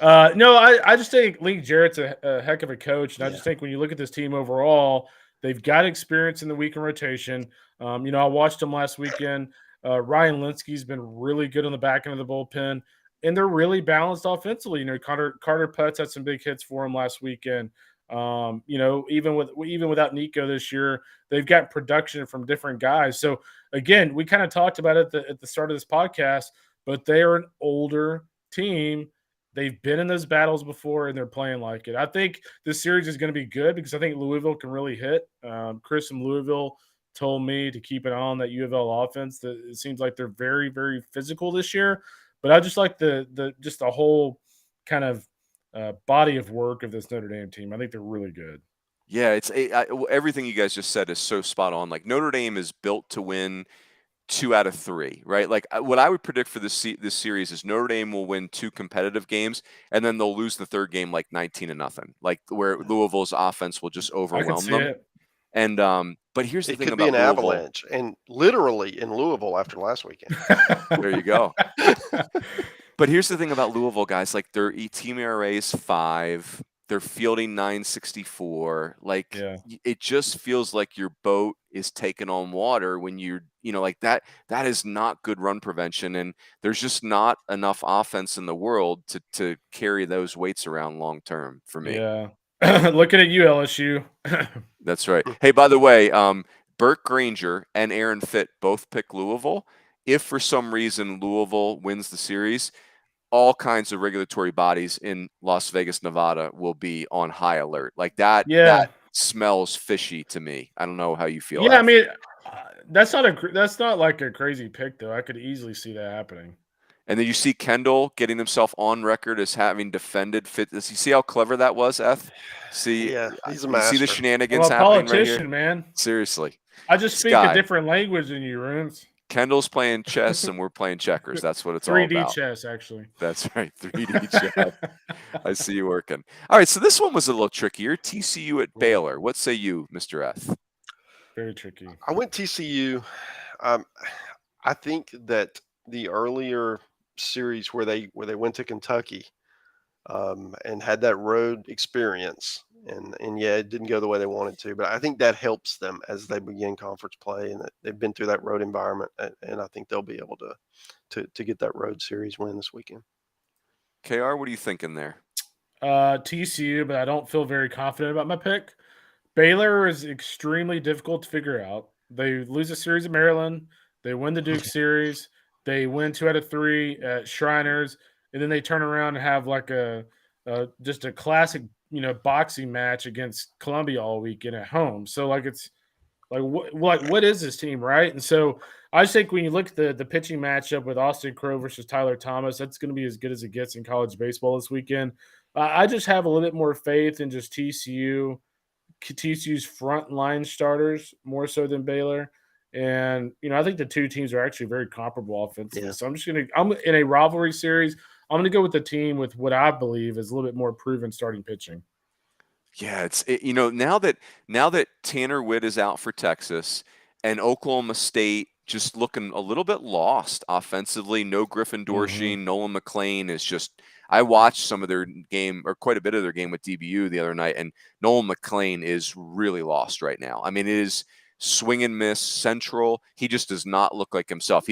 No, I just think Link Jarrett's a heck of a coach, and I Yeah. just think when you look at this team overall, they've got experience in the weekend rotation. I watched them last weekend. Ryan Linsky's been really good on the back end of the bullpen, and they're really balanced offensively. Carter Putz had some big hits for him last weekend. Even without Nico this year, they've got production from different guys. So again, we kind of talked about it at the start of this podcast, but they are an older team. They've been in those battles before, and they're playing like it. I think this series is going to be good because I think Louisville can really hit. Chris from Louisville told me to keep an eye on that U of L offense. That it seems like they're very, very physical this year. But I just like the whole kind of body of work of this Notre Dame team. I think they're really good. Yeah, everything you guys just said is so spot on. Like Notre Dame is built to win 2 out of 3, right? Like what I would predict for this series is Notre Dame will win 2 competitive games, and then they'll lose the third game like 19-0, like where Louisville's offense will just I can overwhelm see them. it. And but here's the It thing could be about an Louisville. avalanche, and literally in Louisville after last weekend. There you go. But here's the thing about Louisville, guys. Like their team ERA is 5. They're fielding 964. Like Yeah. it just feels like your boat is taking on water when like that. That is not good run prevention, and there's just not enough offense in the world to carry those weights around long term for me. Yeah. Looking at you, LSU. That's right. Hey, by the way, Burt Granger and Aaron Fitt both pick Louisville. If for some reason Louisville wins the series, all kinds of regulatory bodies in Las Vegas, Nevada will be on high alert. Like that, Yeah. that smells fishy to me. I don't know how you feel. Yeah, Ev. I mean, that's not like a crazy pick though. I could easily see that happening. And then you see Kendall getting himself on record as having defended Fitt. You see how clever that was, Eth? See, Yeah, he's a you see the master. shenanigans I'm a happening right politician, here? man. Seriously. I just speak a different language than you, Runes. Kendall's playing chess and we're playing checkers. That's what it's all 3D about. chess, actually. That's right. 3D chess. I see you working. All right. So this one was a little trickier. TCU at Baylor. What say you, Mr. F? Very tricky. I went TCU. I think that the earlier series where they went to Kentucky and had that road experience, and yeah, it didn't go the way they wanted to, but I think that helps them as they begin conference play, and they've been through that road environment, and I think they'll be able to get that road series win this weekend. KR, what are you thinking there? TCU, but I don't feel very confident about my pick. Baylor is extremely difficult to figure out. They lose a series at Maryland. They win the Duke series. They win 2 out of 3 at Shriners, and then they turn around and have like just a classic, boxing match against Columbia all weekend at home. So like it's like what is this team, right? And so I just think when you look at the pitching matchup with Austin Crowe versus Tyler Thomas, that's going to be as good as it gets in college baseball this weekend. I just have a little bit more faith in just TCU's front line starters more so than Baylor. And, I think the two teams are actually very comparable offensively. Yeah. So I'm in a rivalry series. I'm going to go with the team with what I believe is a little bit more proven starting pitching. Yeah, now that Tanner Witt is out for Texas and Oklahoma State just looking a little bit lost offensively. No Griffin Dorsey, Nolan McLean is just. I watched some of their game or quite a bit of their game with DBU the other night, and Nolan McLean is really lost right now. I mean, it is swing and miss central. He just does not look like himself.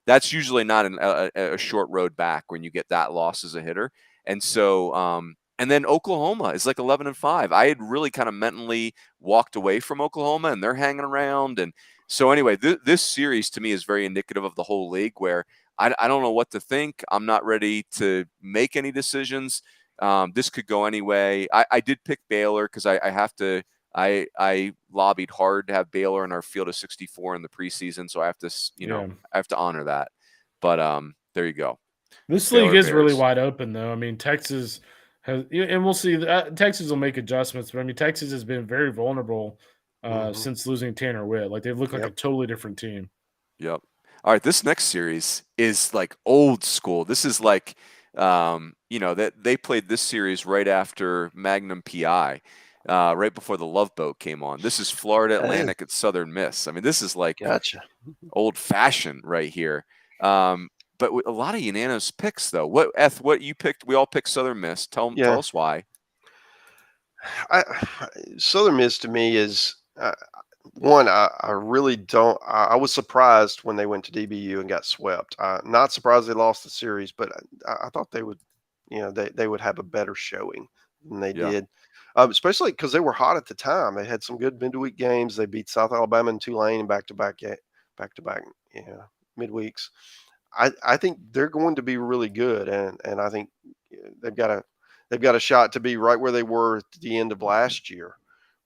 That's usually not a short road back when you get that loss as a hitter, and so. And then Oklahoma is like 11-5. I had really kind of mentally walked away from Oklahoma, and they're hanging around. And so anyway, this series to me is very indicative of the whole league where I don't know what to think. I'm not ready to make any decisions. This could go any way. I did pick Baylor because I have to. I lobbied hard to have Baylor in our field of 64 in the preseason, so I have to I have to honor that. But there you go. This Baylor league is Bears. really wide open, though. I mean, Texas has, and we'll see. Texas will make adjustments, but I mean, Texas has been very vulnerable since losing Tanner Witt. Like they've looked like a totally different team. Yep. All right, this next series is like old school. This is like, that they played this series right after Magnum PI. right before the Love Boat came on. This is Florida Hey, Atlantic at Southern Miss. I mean, this is like gotcha. old fashioned right here. But with a lot of unanimous picks, though. What you picked? We all picked Southern Miss. Tell Yeah, us why. Southern Miss to me is one. I really don't. I was surprised when they went to DBU and got swept. Not surprised they lost the series, but I thought they would, they would have a better showing than they Yeah. did. Especially because they were hot at the time. They had some good midweek games. They beat South Alabama and Tulane in back-to-back, midweeks. I think they're going to be really good, and I think they've got a shot to be right where they were at the end of last year,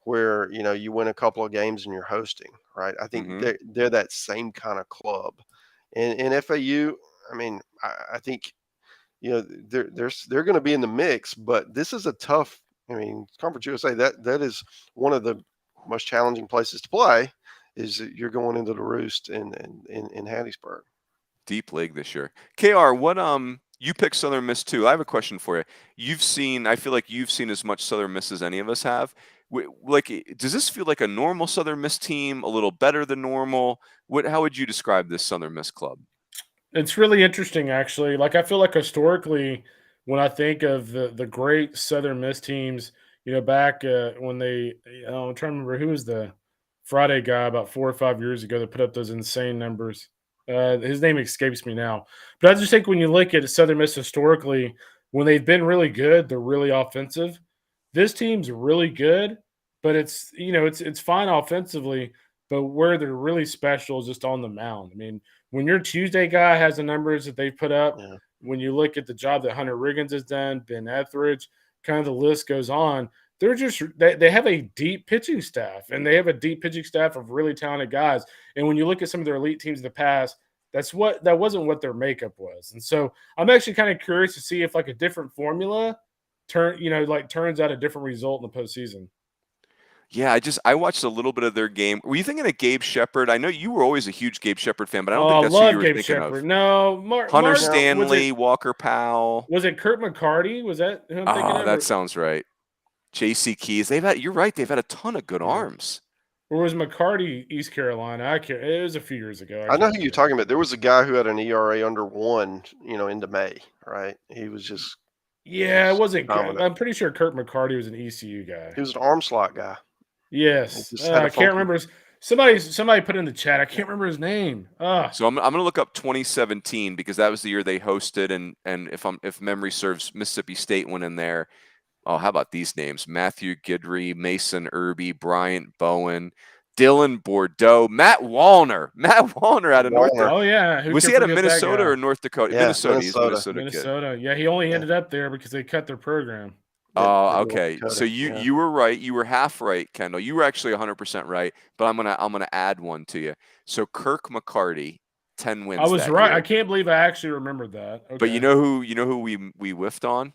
where you win a couple of games and you're hosting, right? I think Mm-hmm. they're that same kind of club, and FAU. I mean, I think they're going to be in the mix, but this is a tough. I mean, Conference USA that is one of the most challenging places to play. Is that you're going into the Roost in Hattiesburg. Deep league this year. KR, what you picked Southern Miss too. I have a question for you. I feel like you've seen as much Southern Miss as any of us have. Does this feel like a normal Southern Miss team, a little better than normal? How would you describe this Southern Miss club? It's really interesting, actually. Like, I feel like historically, when I think of the great Southern Miss teams, back when I'm trying to remember who was the Friday guy about 4 or 5 years ago that put up those insane numbers. His name escapes me now, but I just think when you look at Southern Miss historically, when they've been really good, they're really offensive. This team's really good, but it's fine offensively, but where they're really special is just on the mound. I mean, when your Tuesday guy has the numbers that they put up, Yeah. when you look at the job that Hunter Riggins has done, Ben Etheridge, kind of the list goes on. They have a deep pitching staff, and they have a deep pitching staff of really talented guys. And when you look at some of their elite teams in the past, that wasn't what their makeup was. And so I'm actually kind of curious to see if like a different formula turns out a different result in the postseason. Yeah, I watched a little bit of their game. Were you thinking of Gabe Shepard? I know you were always a huge Gabe Shepard fan, but I don't Oh, think I that's who you love were Gabe thinking Shepard. of. No, Hunter Mark, No, Stanley, Walker Powell. was it Kurt McCarty? Was that who I'm thinking Oh, of? that sounds right. JC Keys. You're right. They've had a ton of good Yeah. arms. Or was McCarty East Carolina? I can't. It was a few years ago. I I know can't who you're remember. talking about. There was a guy who had an ERA under 1, into May, right? He was just Yeah, it just wasn't. dominant. I'm pretty sure Kurt McCarty was an ECU guy. He was an arm slot guy. He Yes, just had a I can't funky. remember. Somebody put in the chat. I can't remember his name. So I'm going to look up 2017 because that was the year they hosted, and if memory serves, Mississippi State went in there. Oh, how about these names? Matthew Guidry, Mason Irby, Bryant Bowen, Dylan Bordeaux, Matt Wallner. Matt Wallner out of North Wallner. Dakota. Oh yeah, who Was can he out of forget that Minnesota guy? or North Dakota? Yeah, Minnesota. He's a Minnesota. Minnesota kid. Minnesota. Yeah, he only Yeah. ended up there because they cut their program. Oh, North okay. So Dakota. you Yeah. you were right. You were half right, Kendall. You were actually 100% right, but I'm gonna add one to you. So Kirk McCarty, 10 I wins was that right. I year. can't believe I actually remembered that. But Okay. you know who we whiffed on?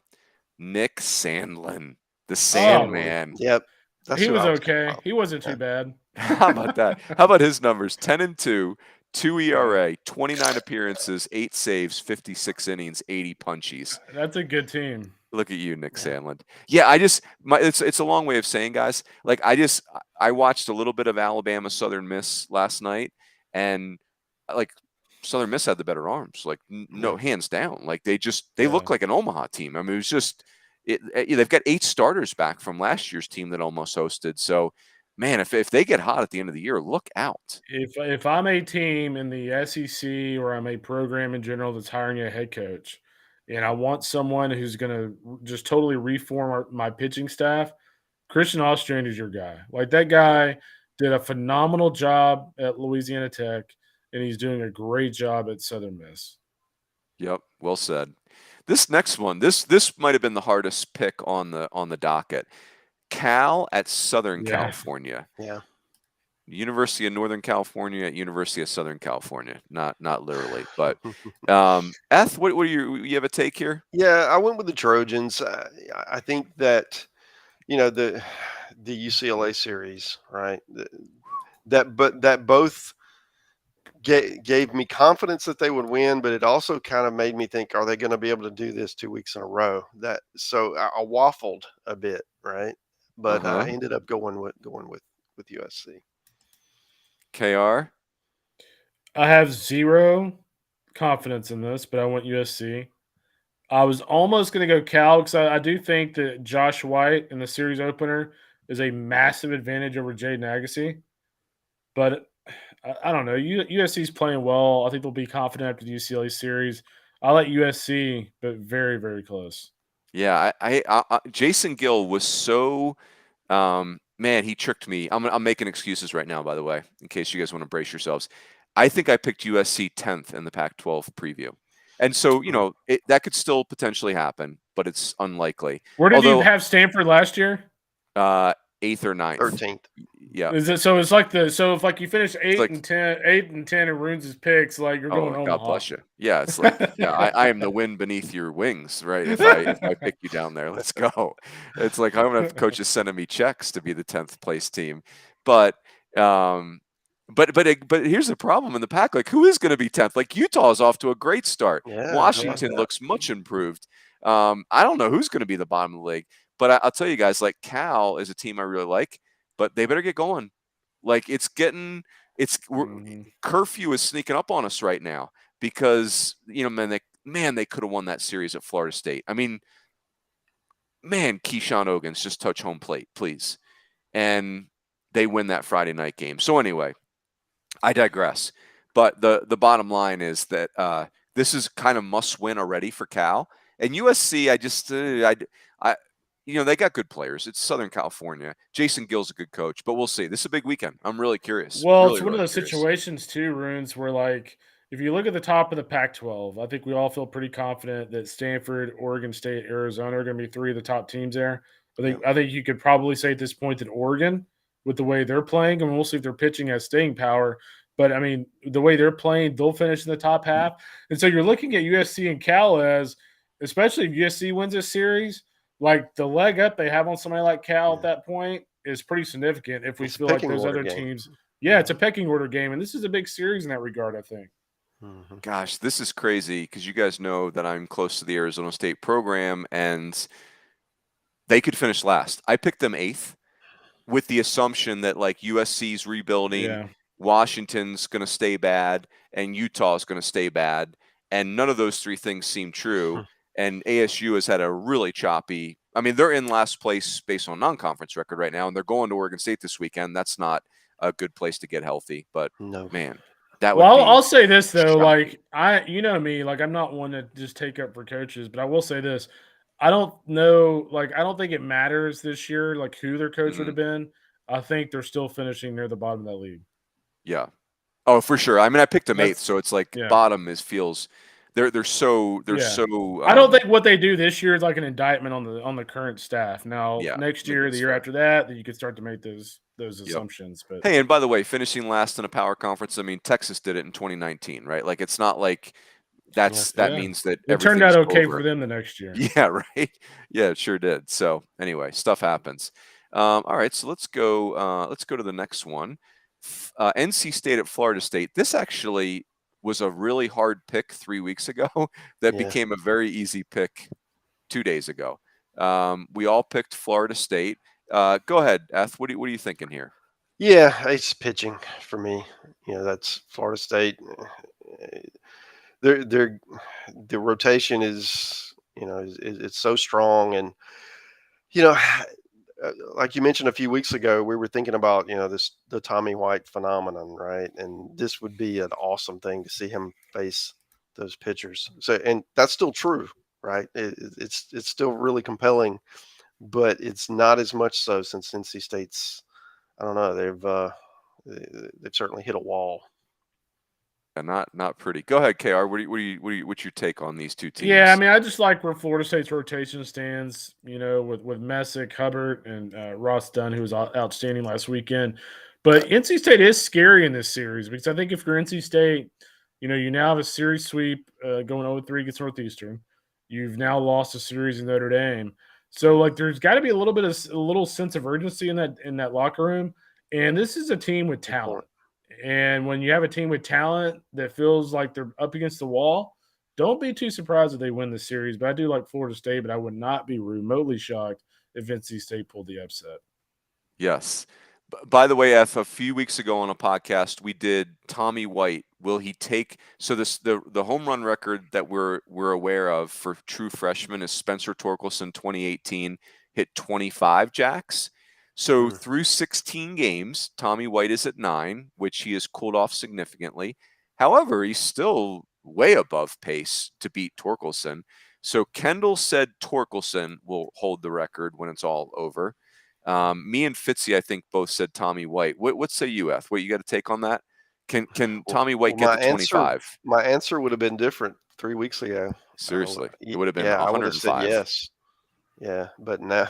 Nick Sandlin, the Oh, Sandman. Yep. That's he who was I was thinking okay. about. He wasn't Yeah. too bad. How about that? How about his numbers? 10-2, 2 Yeah. ERA, 29 appearances, 8 saves, 56 innings, 80 punchies. That's a good team. Look at you, Nick Yeah. Sandlin. Yeah, it's a long way of saying, guys. Like I watched a little bit of Alabama Southern Miss last night, and like Southern Miss had the better arms, like no hands down. Like they Yeah. look like an Omaha team. I mean, it was just they've got 8 starters back from last year's team that almost hosted. So, man, if they get hot at the end of the year, look out. If I'm a team in the SEC or I'm a program in general that's hiring a head coach, and I want someone who's going to just totally reform my pitching staff, Christian Ostrander is your guy. Like that guy did a phenomenal job at Louisiana Tech, and he's doing a great job at Southern Miss. Yep, well said. This next one, this might have been the hardest pick on the docket. Cal at Southern Yeah. California. Yeah. University of Northern California at University of Southern California. Not literally, but Eth, what you have a take here? Yeah, I went with the Trojans. I think that the UCLA series, right? That both gave me confidence that they would win, but it also kind of made me think, are they going to be able to do this 2 weeks in a row? So I waffled a bit, right? but I ended up going with USC. KR? I have zero confidence in this, but I went USC. I was almost going to go Cal because I do think that Josh White in the series opener is a massive advantage over Jaden Agassi. But I don't know. USC's playing well. I think they'll be confident after the UCLA series. I like USC, but very, very close. Yeah, Jason Gill was so man, he tricked me. I'm making excuses right now, by the way, in case you guys want to brace yourselves. I think I picked USC 10th in the Pac-12 preview. And so, that could still potentially happen, but it's unlikely. Where did you have Stanford last year? 8th or 9th. 13th. Yeah. Is it so? It's like if you finish 8 and 10, and Runes' picks, like you're going Omaha. God bless you. Yeah, it's like I am the wind beneath your wings, right? If I pick you down there, let's go. It's like I'm gonna have coaches sending me checks to be the 10th place team, but here's the problem in the Pac. Like, who is going to be 10th? Like, Utah is off to a great start. Yeah, Washington looks much improved. I don't know who's going to be the bottom of the league, but I'll tell you guys, like, Cal is a team I really like, but they better get going. Like, curfew is sneaking up on us right now because, they could have won that series at Florida State. I mean, man, Keyshawn Ogans, just touch home plate, please. And they win that Friday night game. So anyway, I digress. But the bottom line is that this is kind of must win already for Cal. And USC, they got good players. It's Southern California. Jason Gill's a good coach, but we'll see. This is a big weekend. I'm really curious. Well, really, it's one really of those curious. situations too, Runes, where like if you look at the top of the Pac-12, I think we all feel pretty confident that Stanford, Oregon State, Arizona are going to be three of the top teams there. I think you could probably say at this point that Oregon, with the way they're playing, and we'll see if their pitching has staying power. But I mean, the way they're playing, they'll finish in the top half. And so you're looking at USC and Cal as, especially if USC wins this series, like the leg up they have on somebody like Cal at that point is pretty significant. If we feel like those other teams, it's a pecking order game, and this is a big series in that regard, I think. Mm-hmm. Gosh, this is crazy because you guys know that I'm close to the Arizona State program, and they could finish last. I picked them 8th with the assumption that like USC's rebuilding, Washington's going to stay bad, and Utah's going to stay bad, and none of those three things seem true. And ASU has had a really choppy. I mean, they're in last place based on non-conference record right now, and they're going to Oregon State this weekend. That's not a good place to get healthy. But man, that would. Well, I'll say this though, shocking. Like me, like I'm not one to just take up for coaches, but I will say this: I don't know, like I don't think it matters this year, like who their coach would have been. I think they're still finishing near the bottom of that league. Yeah. Oh, for sure. I mean, I picked them 8th, so it's like bottom feels. They're so. I don't think what they do this year is like an indictment on the current staff. Now, next year, the year after that, then you can start to make those assumptions. But hey, and by the way, finishing last in a power conference, I mean, Texas did it in 2019, right? Like, it's not like that means that it turned out okay for them the next year. Yeah, right. Yeah, it sure did. So anyway, stuff happens. All right, so let's go to the next one. NC State at Florida State. This actually was a really hard pick 3 weeks ago that became a very easy pick 2 days ago. We all picked Florida State. Go ahead, Eth. What are you thinking here? Yeah, it's pitching for me. That's Florida State. The rotation is it's so strong, and like you mentioned a few weeks ago, we were thinking about the Tommy White phenomenon, right? And this would be an awesome thing to see him face those pitchers. So, and that's still true, right? It's still really compelling, but it's not as much so since NC State's. I don't know. They've certainly hit a wall. Not pretty. Go ahead, KR. What's your take on these two teams? Yeah, I mean, I just like where Florida State's rotation stands. With Messick, Hubbard, and Ross Dunn, who was outstanding last weekend. But NC State is scary in this series because I think if you're NC State, you now have a series sweep going 0-3 against Northeastern. You've now lost a series in Notre Dame, so like there's got to be a little sense of urgency in that locker room. And this is a team with talent. And when you have a team with talent that feels like they're up against the wall, don't be too surprised if they win the series. But I do like Florida State, but I would not be remotely shocked if NC State pulled the upset. Yes. By the way, F, a few weeks ago on a podcast, we did Tommy White. Will he take the home run record that we're aware of for true freshman is Spencer Torkelson 2018 hit 25 jacks. So Mm. through 16 games, Tommy White is at 9, which he has cooled off significantly. However, he's still way above pace to beat Torkelson. So Kendall said Torkelson will hold the record when it's all over. Me and Fitzy, I think, both said Tommy White. What say you, Eth? What you got to take on that? Can Tommy Well, White get to 25? my answer would have been different 3 weeks ago. Seriously, it would have been Yeah, I would have said 105. yes. Yeah, but now,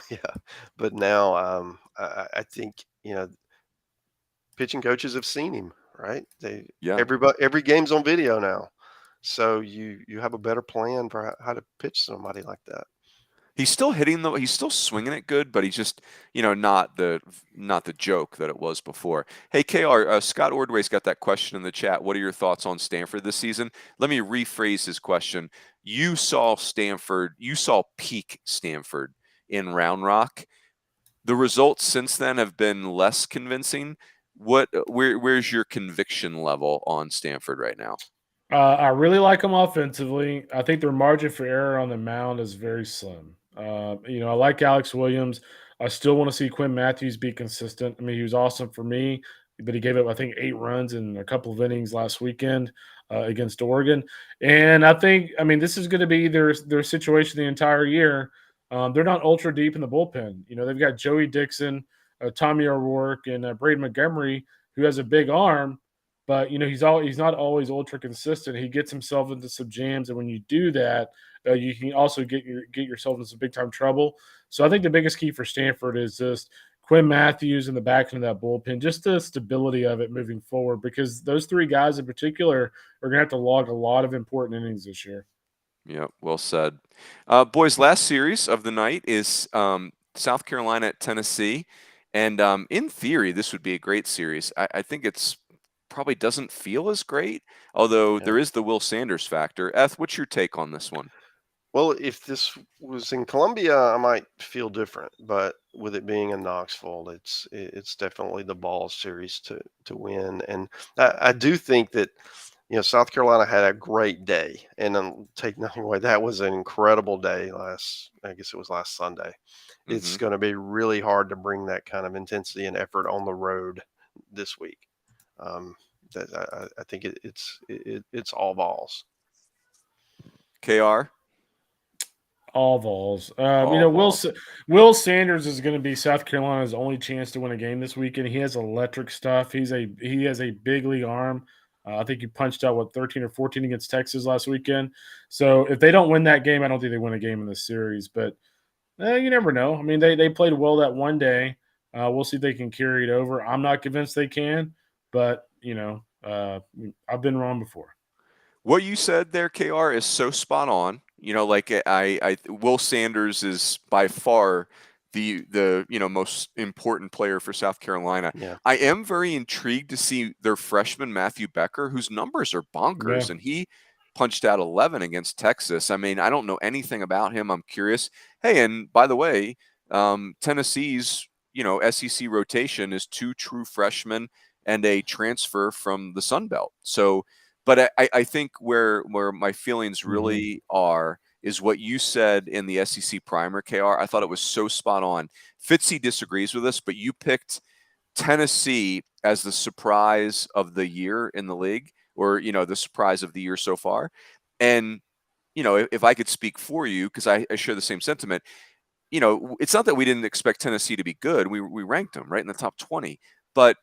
but now, I think pitching coaches have seen him, right? Yeah. Every game's on video now, so you have a better plan for how to pitch somebody like that. He's still he's still swinging it good, but he's just, not the joke that it was before. Hey, KR, Scott Ordway's got that question in the chat. What are your thoughts on Stanford this season? Let me rephrase his question. You saw peak Stanford in Round Rock. The results since then have been less convincing. Where's your conviction level on Stanford right now? I really like them offensively. I think their margin for error on the mound is very slim. I like Alex Williams. I still want to see Quinn Matthews be consistent. I mean, he was awesome for me, but he gave up, I think, 8 runs in a couple of innings last weekend against Oregon. And I mean, this is going to be their situation the entire year. They're not ultra deep in the bullpen. They've got Joey Dixon, Tommy O'Rourke, and Braden Montgomery, who has a big arm. But he's not always ultra consistent. He gets himself into some jams, and when you do that, you can also get yourself into some big time trouble. So I think the biggest key for Stanford is just Quinn Matthews in the back end of that bullpen, just the stability of it moving forward, because those 3 guys in particular are going to have to log a lot of important innings this year. Yeah, well said. Boys, last series of the night is South Carolina at Tennessee. And in theory, this would be a great series. I think it's probably doesn't feel as great, although Yeah. there is the Will Sanders factor. Eth, what's your take on this one? Well, if this was in Columbia, I might feel different, but with it being in Knoxville, it's definitely the ball series to win, and I do think that South Carolina had a great day, and take nothing away, that was an incredible day I guess it was last Sunday. It's going to be really hard to bring that kind of intensity and effort on the road this week. I think it's all balls. KR? All Vols. All balls. Will Sanders is going to be South Carolina's only chance to win a game this weekend. He has electric stuff. He has a big league arm. I think he punched out 13 or 14 against Texas last weekend. So if they don't win that game, I don't think they win a game in this series. But you never know. I mean, they played well that one day. We'll see if they can carry it over. I'm not convinced they can, but I've been wrong before. What you said there, KR, is so spot on. Like Will Sanders is by far the most important player for South Carolina. Yeah. I am very intrigued to see their freshman Matthew Becker, whose numbers are bonkers, and he punched out 11 against Texas. I mean, I don't know anything about him. I'm curious. Hey, and by the way, Tennessee's SEC rotation is 2 true freshmen and a transfer from the Sun Belt. So. But I think where my feelings really are is what you said in the SEC primer, KR. I thought it was so spot on. Fitzy disagrees with us, but you picked Tennessee as the surprise of the year in the league, or the surprise of the year so far. And if I could speak for you, because I share the same sentiment. It's not that we didn't expect Tennessee to be good. We ranked them right in the top 20, but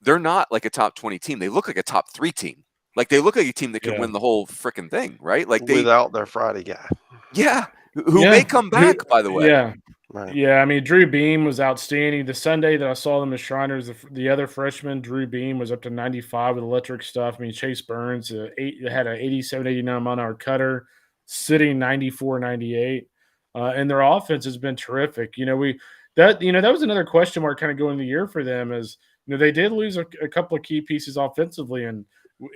they're not like a top 20 team. They look like a top 3 team. Like they look like a team that could win the whole freaking thing, right? Like without their Friday guy. Yeah, who may come back, by the way. Yeah. Right. Yeah, I mean, Drew Beam was outstanding. The Sunday that I saw them as Shriners, the other freshman, Drew Beam, was up to 95 with electric stuff. I mean, Chase Burns had an 87, 89 mile-an-hour cutter, sitting 94, 98. And their offense has been terrific. That was another question mark kind of going the year for them is, they did lose a couple of key pieces offensively. And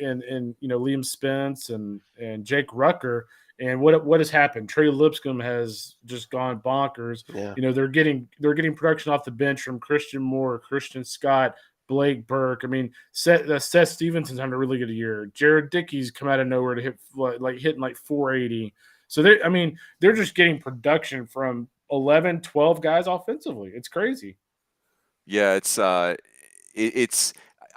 and Liam Spence and Jake Rucker. And what has happened? Trey Lipscomb has just gone bonkers. Yeah. They're getting production off the bench from Christian Moore, Christian Scott, Blake Burke. I mean, Seth Stevenson's having a really good year. Jared Dickey's come out of nowhere to hitting like 480. So they're just getting production from 11, 12 guys offensively. It's crazy. Yeah, it's I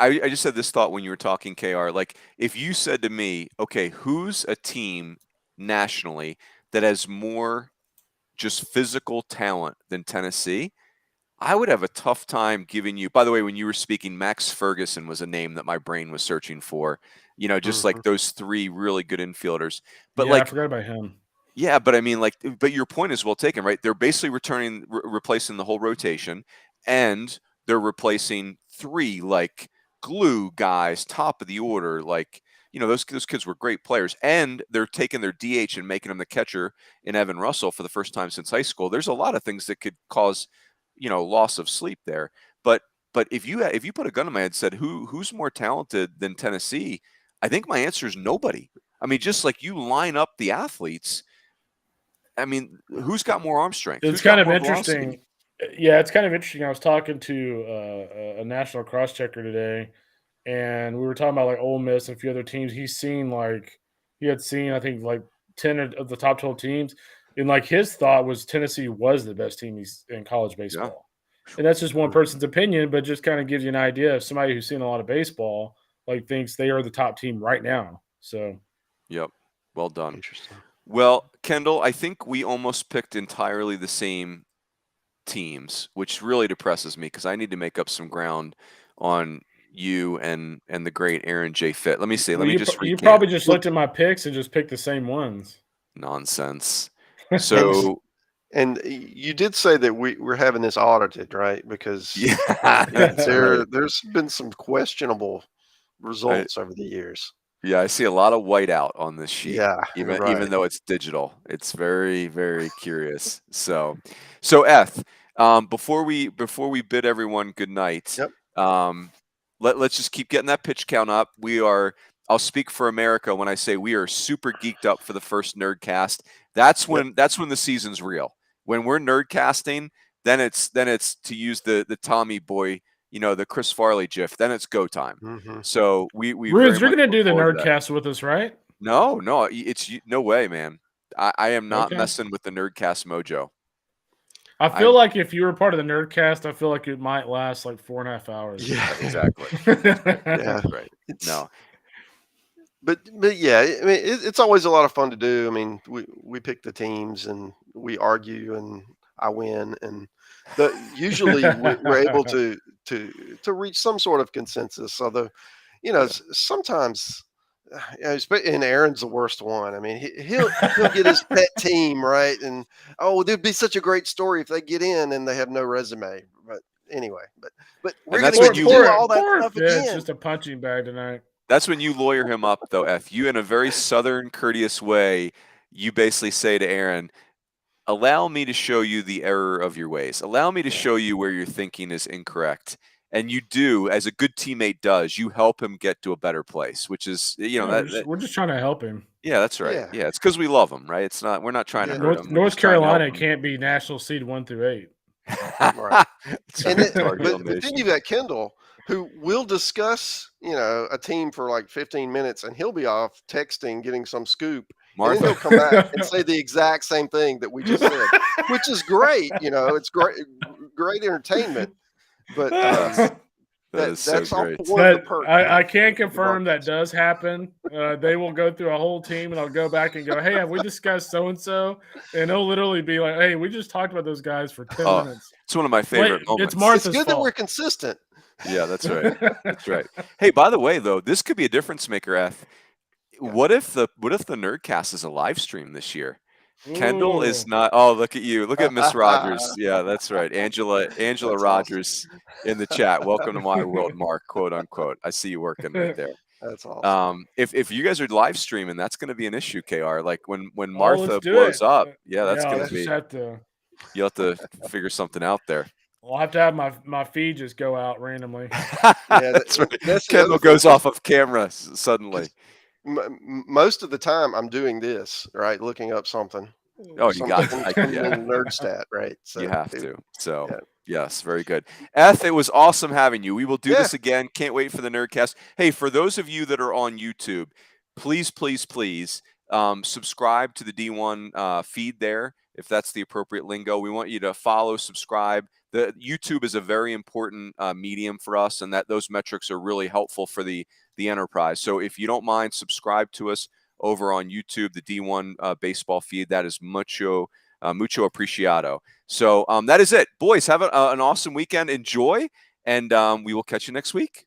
just had this thought when you were talking, KR. Like, if you said to me, okay, who's a team nationally that has more just physical talent than Tennessee, I would have a tough time giving you. By the way, when you were speaking, Max Ferguson was a name that my brain was searching for. Just like those three really good infielders. But yeah, I like, forgot about him. yeah, but I mean, like, but your point is well taken, right? They're basically replacing the whole rotation, and they're replacing three like glue guys, top of the order. Like, those kids were great players, and they're taking their DH and making him the catcher in Evan Russell for the first time since high school. There's a lot of things that could cause, loss of sleep there. But if you put a gun to my head and said who's more talented than Tennessee, I think my answer is nobody. I mean, just like you line up the athletes. I mean, who's got more arm strength? It's Who's got kind of more interesting. velocity? Yeah, it's kind of interesting. I was talking to a national cross checker today, and we were talking about like Ole Miss and a few other teams. He had seen I think like 10 of the top 12 teams, and like his thought was Tennessee was the best team in college baseball. And that's just one person's opinion, but just kind of gives you an idea of somebody who's seen a lot of baseball, like thinks they are the top team right now. So, yep, well done. Interesting. Well, Kendall, I think we almost picked entirely the same teams, which really depresses me because I need to make up some ground on you and the great Aaron J. Fitt. Let me see. Well, Let me just you recap. probably just looked at my picks and just picked the same ones. Nonsense. So, and you did say that we're having this audited, right? Because there's been some questionable results over the years. Yeah, I see a lot of whiteout on this sheet. Yeah, even though it's digital, it's very, very curious. So Eth, before we bid everyone good night, Yep. let's just keep getting that pitch count up. I'll speak for America when I say we are super geeked up for the first Nerdcast. That's when the season's real. When we're nerdcasting, then it's to use the Tommy Boy, the Chris Farley GIF. Then it's go time. Mm-hmm. So we Rudes, you're going to do the Nerdcast with us, right? No, it's no way, man. I am not messing with the Nerdcast mojo. I feel like if you were part of the Nerdcast, I feel like it might last like 4.5 hours. Yeah, exactly. Yeah, right. No, but yeah, I mean, it's always a lot of fun to do. I mean, we pick the teams and we argue and I win, and usually we're able to reach some sort of consensus. Although, sometimes, and Aaron's the worst one. I mean, he'll get his pet team right, and it'd be such a great story if they get in and they have no resume. But anyway, but we're going to do all that stuff again. It's just a punching bag tonight. That's when you lawyer him up, though, Eth. You, in a very southern, courteous way, you basically say to Aaron, allow me to show you the error of your ways. Allow me to show you where your thinking is incorrect. And you do, as a good teammate does, you help him get to a better place, which is, we're just trying to help him. Yeah, that's right. Yeah, it's because we love him, right? We're not trying to hurt him. North Carolina can't be national seed 1 through 8. Right. But then you've got Kendall, who will discuss, a team for like 15 minutes, and he'll be off texting, getting some scoop. And then he'll come back and say the exact same thing that we just said, which is great. It's great entertainment. But that's all for the perk. I can confirm that does happen. They will go through a whole team, and I'll go back and go, hey, have we discussed so-and-so? And they'll literally be like, hey, we just talked about those guys for 10 minutes. It's one of my favorite moments. It's good that we're consistent. Yeah, that's right. That's right. Hey, by the way, though, this could be a difference maker, Eth. What if the Nerdcast is a live stream this year? Ooh. Kendall is not. Oh, look at you! Look at Miss Rogers. Yeah, that's right. Angela Rogers awesome. In the chat. Welcome to my world, Mark. Quote unquote. I see you working right there. That's awesome. If you guys are live streaming, that's going to be an issue, KR. Like when Martha blows up. Yeah, that's going to be. You'll have to figure something out there. I'll have to have my feed just go out randomly. That's right. That's the Kendall other thing, goes off of camera suddenly. most of the time I'm doing this, right? Looking up something. Oh, you got Some it. little nerd stat, right? You So have to. So, yeah. yes, very good. Eth, it was awesome having you. We will do Yeah. this again. Can't wait for the Nerdcast. Hey, for those of you that are on YouTube, please, please, please subscribe to the D1 feed there, if that's the appropriate lingo. We want you to follow, subscribe. The YouTube is a very important medium for us, and that those metrics are really helpful for the enterprise. So if you don't mind, subscribe to us over on YouTube, the D1 baseball feed. That is mucho apreciado. So that is it. Boys, have an awesome weekend. Enjoy, and we will catch you next week.